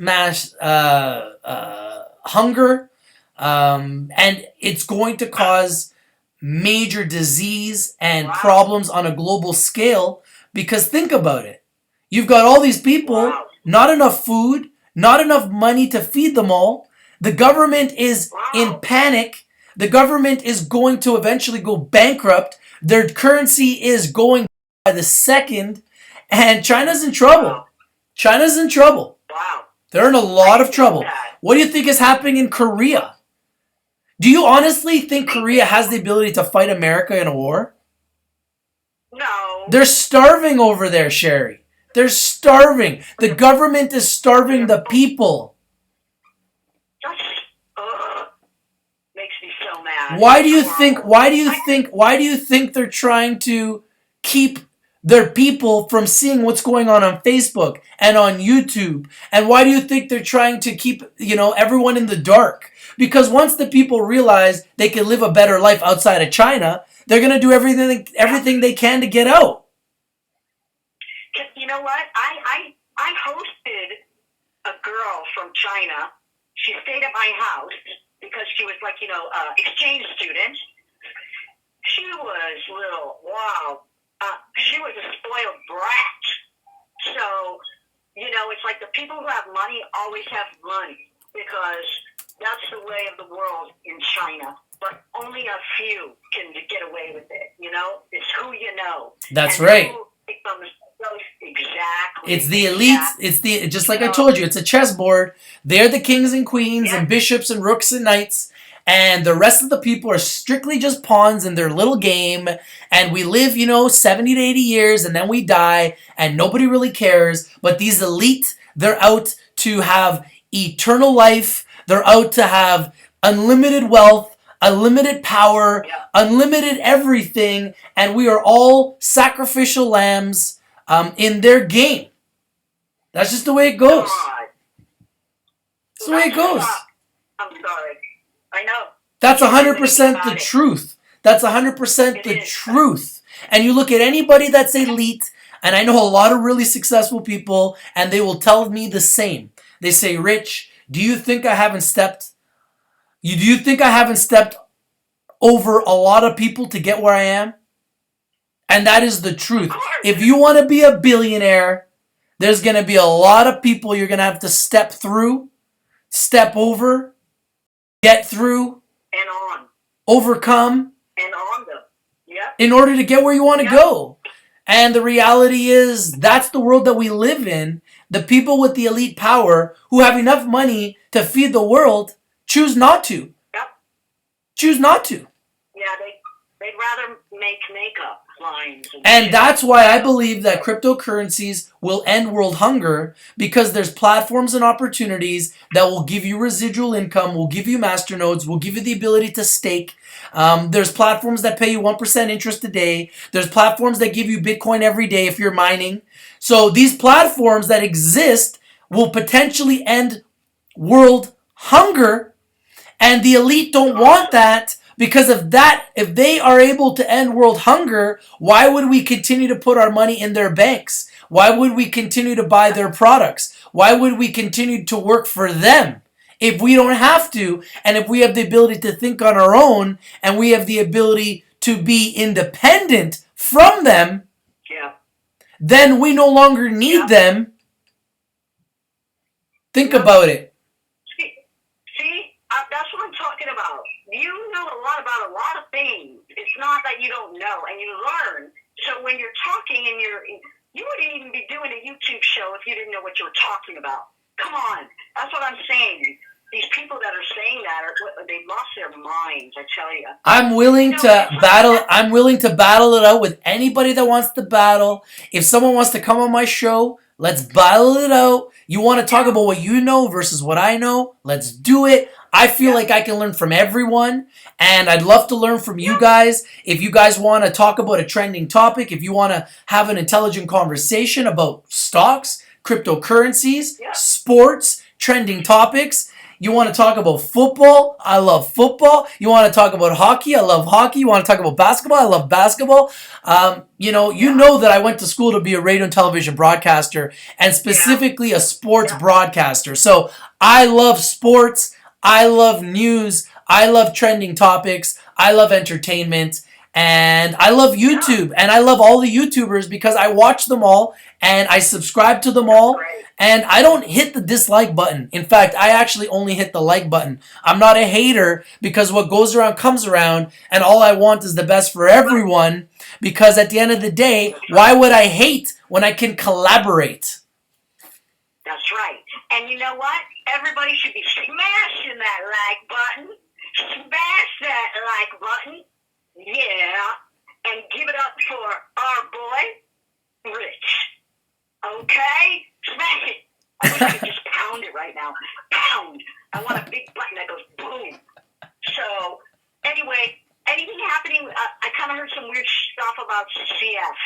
hunger, and it's going to cause major disease and problems on a global scale because think about it. You've got all these people, not enough food, not enough money to feed them all. The government is in panic. The government is going to eventually go bankrupt. Their currency is going by the second, and China's in trouble. China's in trouble. Wow. They're in a lot of trouble. What do you think is happening in Korea? Do you honestly think Korea has the ability to fight America in a war? No. They're starving over there, Shari. They're starving. The government is starving the people. Makes me so mad. Why do you think they're trying to keep their people from seeing what's going on Facebook and on YouTube? And why do you think they're trying to keep, everyone in the dark? Because once the people realize they can live a better life outside of China, they're going to do everything they can to get out. You know what? I hosted a girl from China. She stayed at my house because she was like, exchange student. She was she was a spoiled brat. So, it's like the people who have money always have money because that's the way of the world in China. But only a few can get away with it, It's who you know. That's right. Exactly. It's the elites. Just like I told you, it's a chessboard. They're the kings and queens and bishops and rooks and knights. And the rest of the people are strictly just pawns in their little game. And we live, 70 to 80 years and then we die and nobody really cares. But these elite, they're out to have eternal life. They're out to have unlimited wealth, unlimited power, unlimited everything. And we are all sacrificial lambs in their game. That's just the way it goes. That's the way it goes. I'm sorry. I know. That's 100% the truth. That's 100% the truth. And you look at anybody that's elite, and I know a lot of really successful people, and they will tell me the same. They say, Rich, do you think I haven't stepped over a lot of people to get where I am? And that is the Of truth. course. If you want to be a billionaire, there's going to be a lot of people you're going to have to step through, step over, get through, and on overcome and on them. Yep. in order to get where you want to Yep. go. And the reality is that's the world that we live in. The people with the elite power who have enough money to feed the world choose not to. Yep. Choose not to. Yeah, they'd rather make makeup lines. And shit. that's why I believe that cryptocurrencies will end world hunger, because there's platforms and opportunities that will give you residual income, will give you masternodes, will give you the ability to stake. There's platforms that pay you 1% interest a day. There's platforms that give you Bitcoin every day if you're mining. So these platforms that exist will potentially end world hunger, and the elite don't want that. Because of that, if they are able to end world hunger, why would we continue to put our money in their banks? Why would we continue to buy their products? Why would we continue to work for them if we don't have to? And if we have the ability to think on our own, and we have the ability to be independent from them, Yeah. then we no longer need them. Think Yeah. about it. See, that's what I'm talking about. You know a lot about a lot of things. It's not that you don't know, and you learn. So when you're talking and you wouldn't even be doing a YouTube show if you didn't know what you were talking about. Come on. That's what I'm saying. These people that are saying that, they lost their minds, I tell you. I'm willing to battle. I'm willing to battle it out with anybody that wants to battle. If someone wants to come on my show, let's battle it out. You want to talk about what you know versus what I know? Let's do it. I feel like I can learn from everyone, and I'd love to learn from you guys. If you guys want to talk about a trending topic, if you want to have an intelligent conversation about stocks, cryptocurrencies, sports, trending topics. You want to talk about football? I love football. You want to talk about hockey? I love hockey. You want to talk about basketball? I love basketball. You know that I went to school to be a radio and television broadcaster, and specifically a sports broadcaster. So I love sports. I love news. I love trending topics. I love entertainment. And I love YouTube. And I love all the YouTubers because I watch them all and I subscribe to them all. And I don't hit the dislike button. In fact, I actually only hit the like button. I'm not a hater, because what goes around comes around, and all I want is the best for everyone, because at the end of the day, why would I hate when I can collaborate? That's right. And you know what? Everybody should be smashing that like button. Smash that like button. Yeah. And give it up for our boy, Rich. Okay? Smash it. I wish I could just pound it right now. Pound. I want a big button that goes boom. So, anyway, anything happening? I kind of heard some weird stuff about CF.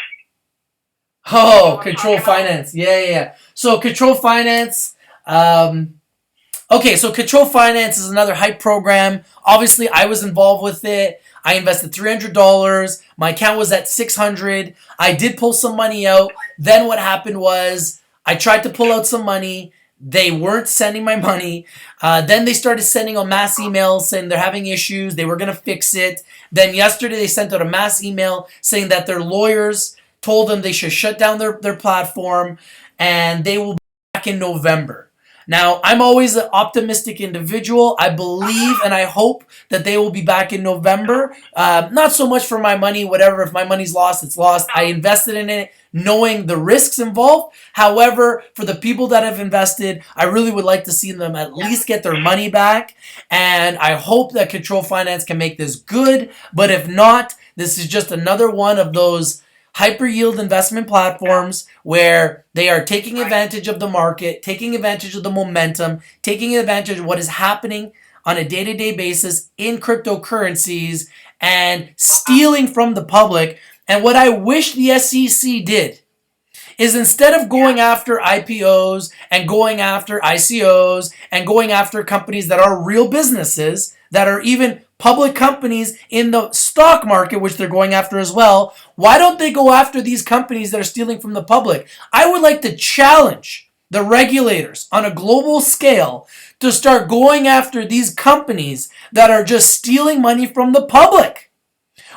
Oh, Control Finance. Yeah. So Control Finance. Okay, so Control Finance is another hype program. Obviously, I was involved with it. I invested $300. My account was at $600. I did pull some money out. Then what happened was I tried to pull out some money. They weren't sending my money. Then they started sending a mass email saying they're having issues. They were going to fix it. Then yesterday they sent out a mass email saying that their lawyers told them they should shut down their platform, and they will be back in November. Now, I'm always an optimistic individual. I believe and I hope that they will be back in November. Not so much for my money, whatever. If my money's lost, it's lost. I invested in it knowing the risks involved. However, for the people that have invested, I really would like to see them at least get their money back. And I hope that Control Finance can make this good. But if not, this is just another one of those hyper yield investment platforms where they are taking advantage of the market, taking advantage of the momentum, taking advantage of what is happening on a day-to-day basis in cryptocurrencies, and stealing from the public. And what I wish the SEC did is, instead of going after IPOs and going after ICOs and going after companies that are real businesses, that are even public companies in the stock market, which they're going after as well, why don't they go after these companies that are stealing from the public? I would like to challenge the regulators on a global scale to start going after these companies that are just stealing money from the public.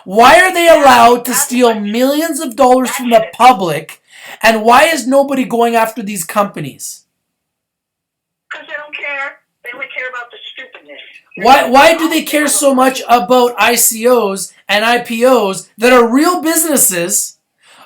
Why are they allowed to steal millions of dollars from the public? And why is nobody going after these companies? Because they don't care. They only care about the stupidness. Why do they care so much about ICOs and IPOs that are real businesses,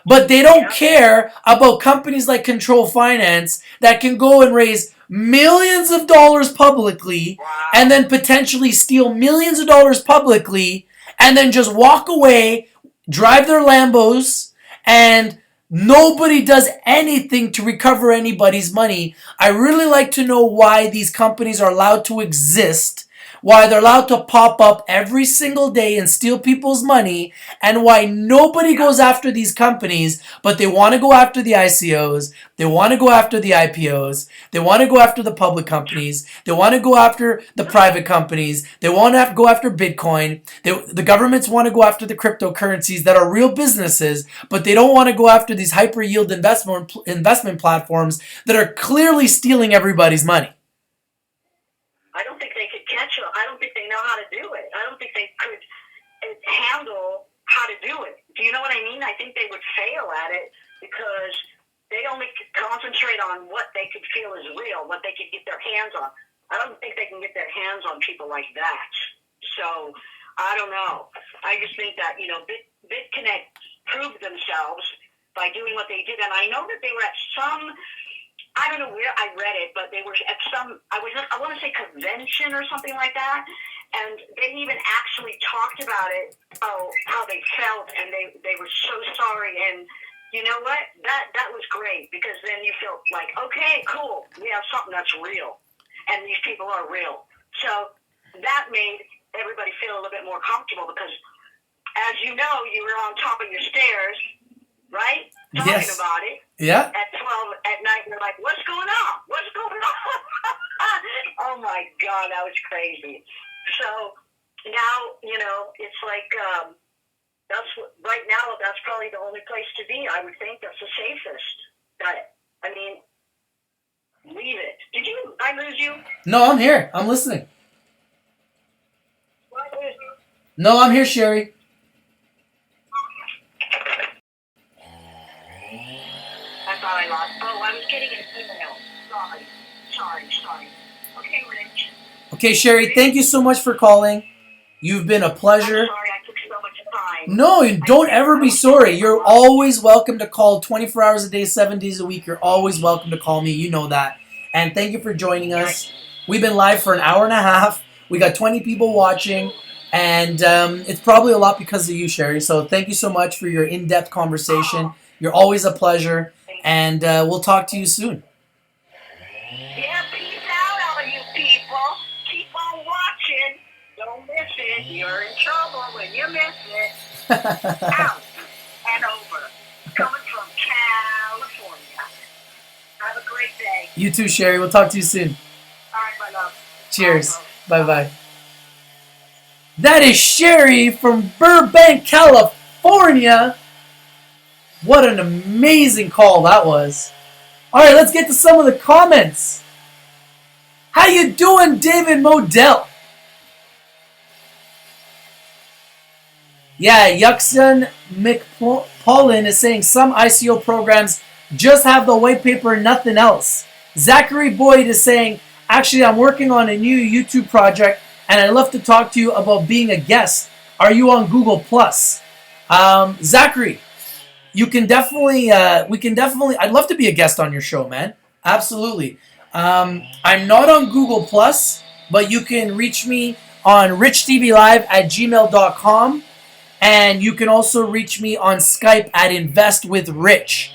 but they don't care about companies like Control Finance that can go and raise millions of dollars publicly and then potentially steal millions of dollars publicly and then just walk away, drive their Lambos, and nobody does anything to recover anybody's money? I really like to know why these companies are allowed to exist, why they're allowed to pop up every single day and steal people's money, and why nobody goes after these companies, but they want to go after the ICOs, they want to go after the IPOs, they want to go after the public companies, they want to go after the private companies, they want to go after Bitcoin, the governments want to go after the cryptocurrencies that are real businesses, but they don't want to go after these hyper-yield investment platforms that are clearly stealing everybody's money. I don't think they could catch them. I don't think they know how to do it. I don't think they could handle how to do it. Do you know what I mean? I think they would fail at it because they only concentrate on what they could feel is real, what they could get their hands on. I don't think they can get their hands on people like that. So, I don't know. I just think that, BitConnect proved themselves by doing what they did. And I know that they were at some... I don't know where I read it, but they were at some, I want to say convention or something like that, and they even actually talked about it, how they felt, and they were so sorry, and you know what? That was great, because then you feel like, okay, cool, we have something that's real, and these people are real. So that made everybody feel a little bit more comfortable, because as you know, you were on top of your stairs, right? Talking about it. Yeah. At 12 at night, you're like, what's going on? What's going on? Oh, my God, that was crazy. So now, it's like, right now, that's probably the only place to be. I would think that's the safest. Leave it. I lose you? No, I'm here. I'm listening. What lose you? No, I'm here, Shari. I thought I lost. Oh, I was getting an email. Sorry. Okay, Rich. Okay, Shari, thank you so much for calling. You've been a pleasure. I'm sorry I took so much time. No, don't ever be sorry. You're always welcome to call 24 hours a day, 7 days a week. You're always welcome to call me. You know that. And thank you for joining us. We've been live for an hour and a half. We got 20 people watching. And it's probably a lot because of you, Shari. So thank you so much for your in-depth conversation. You're always a pleasure. And we'll talk to you soon. Yeah, peace out, all you people. Keep on watching. Don't miss it. You're in trouble when you miss it. Out and over. Coming from California. Have a great day. You too, Shari. We'll talk to you soon. All right, my love. Cheers. Bye-bye. That is Shari from Burbank, California. What an amazing call that was. All right, let's get to some of the comments. How you doing, David Modell? Yeah, Yuxon McPaulin is saying some ICO programs just have the white paper and nothing else. Zachary Boyd is saying, actually, I'm working on a new YouTube project and I'd love to talk to you about being a guest. Are you on Google+? Zachary, you can definitely, I'd love to be a guest on your show, man. Absolutely. I'm not on Google+, but you can reach me on richtvlive@gmail.com. And you can also reach me on Skype at investwithrich.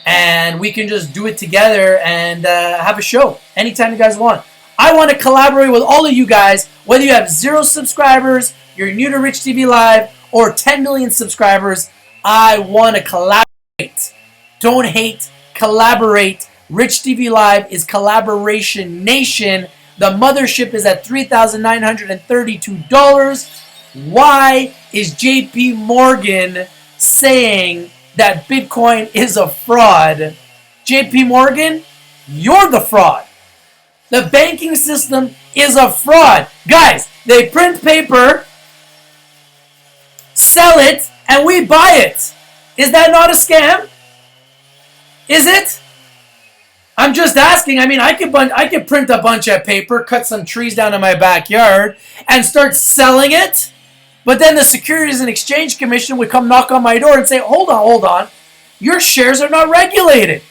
And we can just do it together and have a show anytime you guys want. I want to collaborate with all of you guys, whether you have 0 subscribers, you're new to Rich TV Live, or 10 million subscribers. I want to collaborate. Don't hate, collaborate. Rich TV Live is Collaboration Nation. The mothership is at $3,932. Why is JP Morgan saying that Bitcoin is a fraud? JP Morgan, you're the fraud. The banking system is a fraud. Guys, they print paper sell it, and we buy it. Is that not a scam? Is it? I'm just asking. I mean, I could print a bunch of paper, cut some trees down in my backyard, and start selling it. But then the Securities and Exchange Commission would come knock on my door and say, hold on. Your shares are not regulated.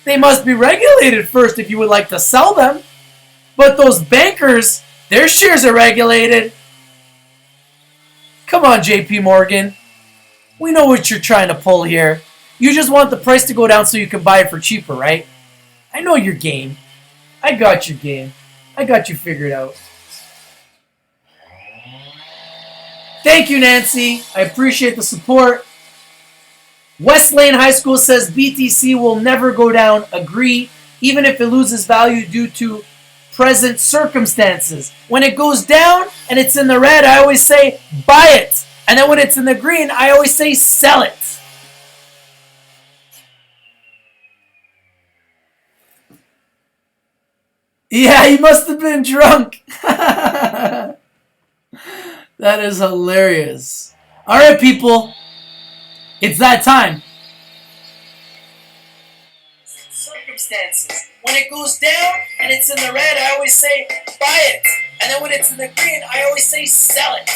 They must be regulated first if you would like to sell them. But those bankers, their shares are regulated. Come on, JP Morgan. We know what you're trying to pull here. You just want the price to go down so you can buy it for cheaper, right? I know your game. I got your game. I got you figured out. Thank you, Nancy. I appreciate the support. West Lane High School says BTC will never go down. Agree, even if it loses value due to present circumstances. When it goes down and it's in the red, I always say buy it. And then when it's in the green, I always say sell it. Yeah, he must have been drunk. That is hilarious. All right, people. It's that time. Circumstances. When it goes down and it's in the red, I always say buy it. And then when it's in the green, I always say sell it.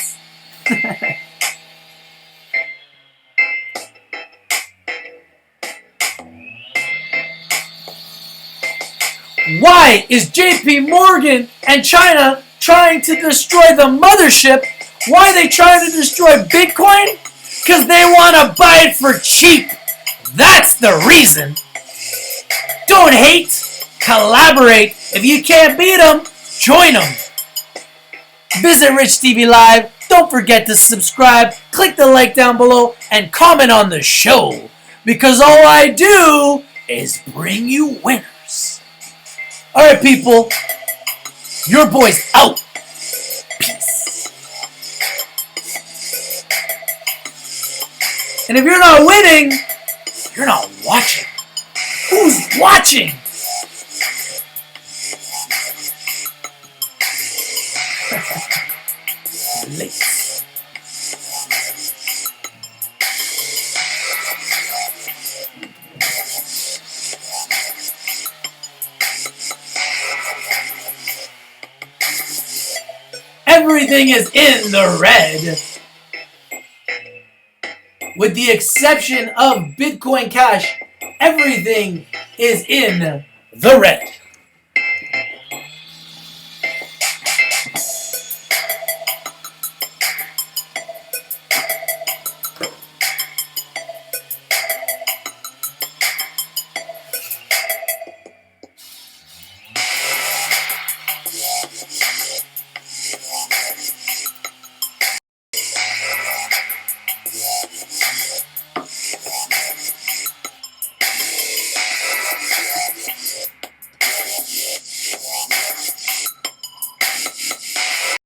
Why is JP Morgan and China trying to destroy the mothership? Why are they trying to destroy Bitcoin? Because they want to buy it for cheap. That's the reason. Don't hate, collaborate. If you can't beat them, join them. Visit Rich TV Live. Don't forget to subscribe, click the like down below, and comment on the show. Because all I do is bring you winners. Alright, people. Your boy's out. Peace. And if you're not winning, you're not watching. Who's watching? Late. Everything is in the red. With the exception of Bitcoin Cash, everything is in the red.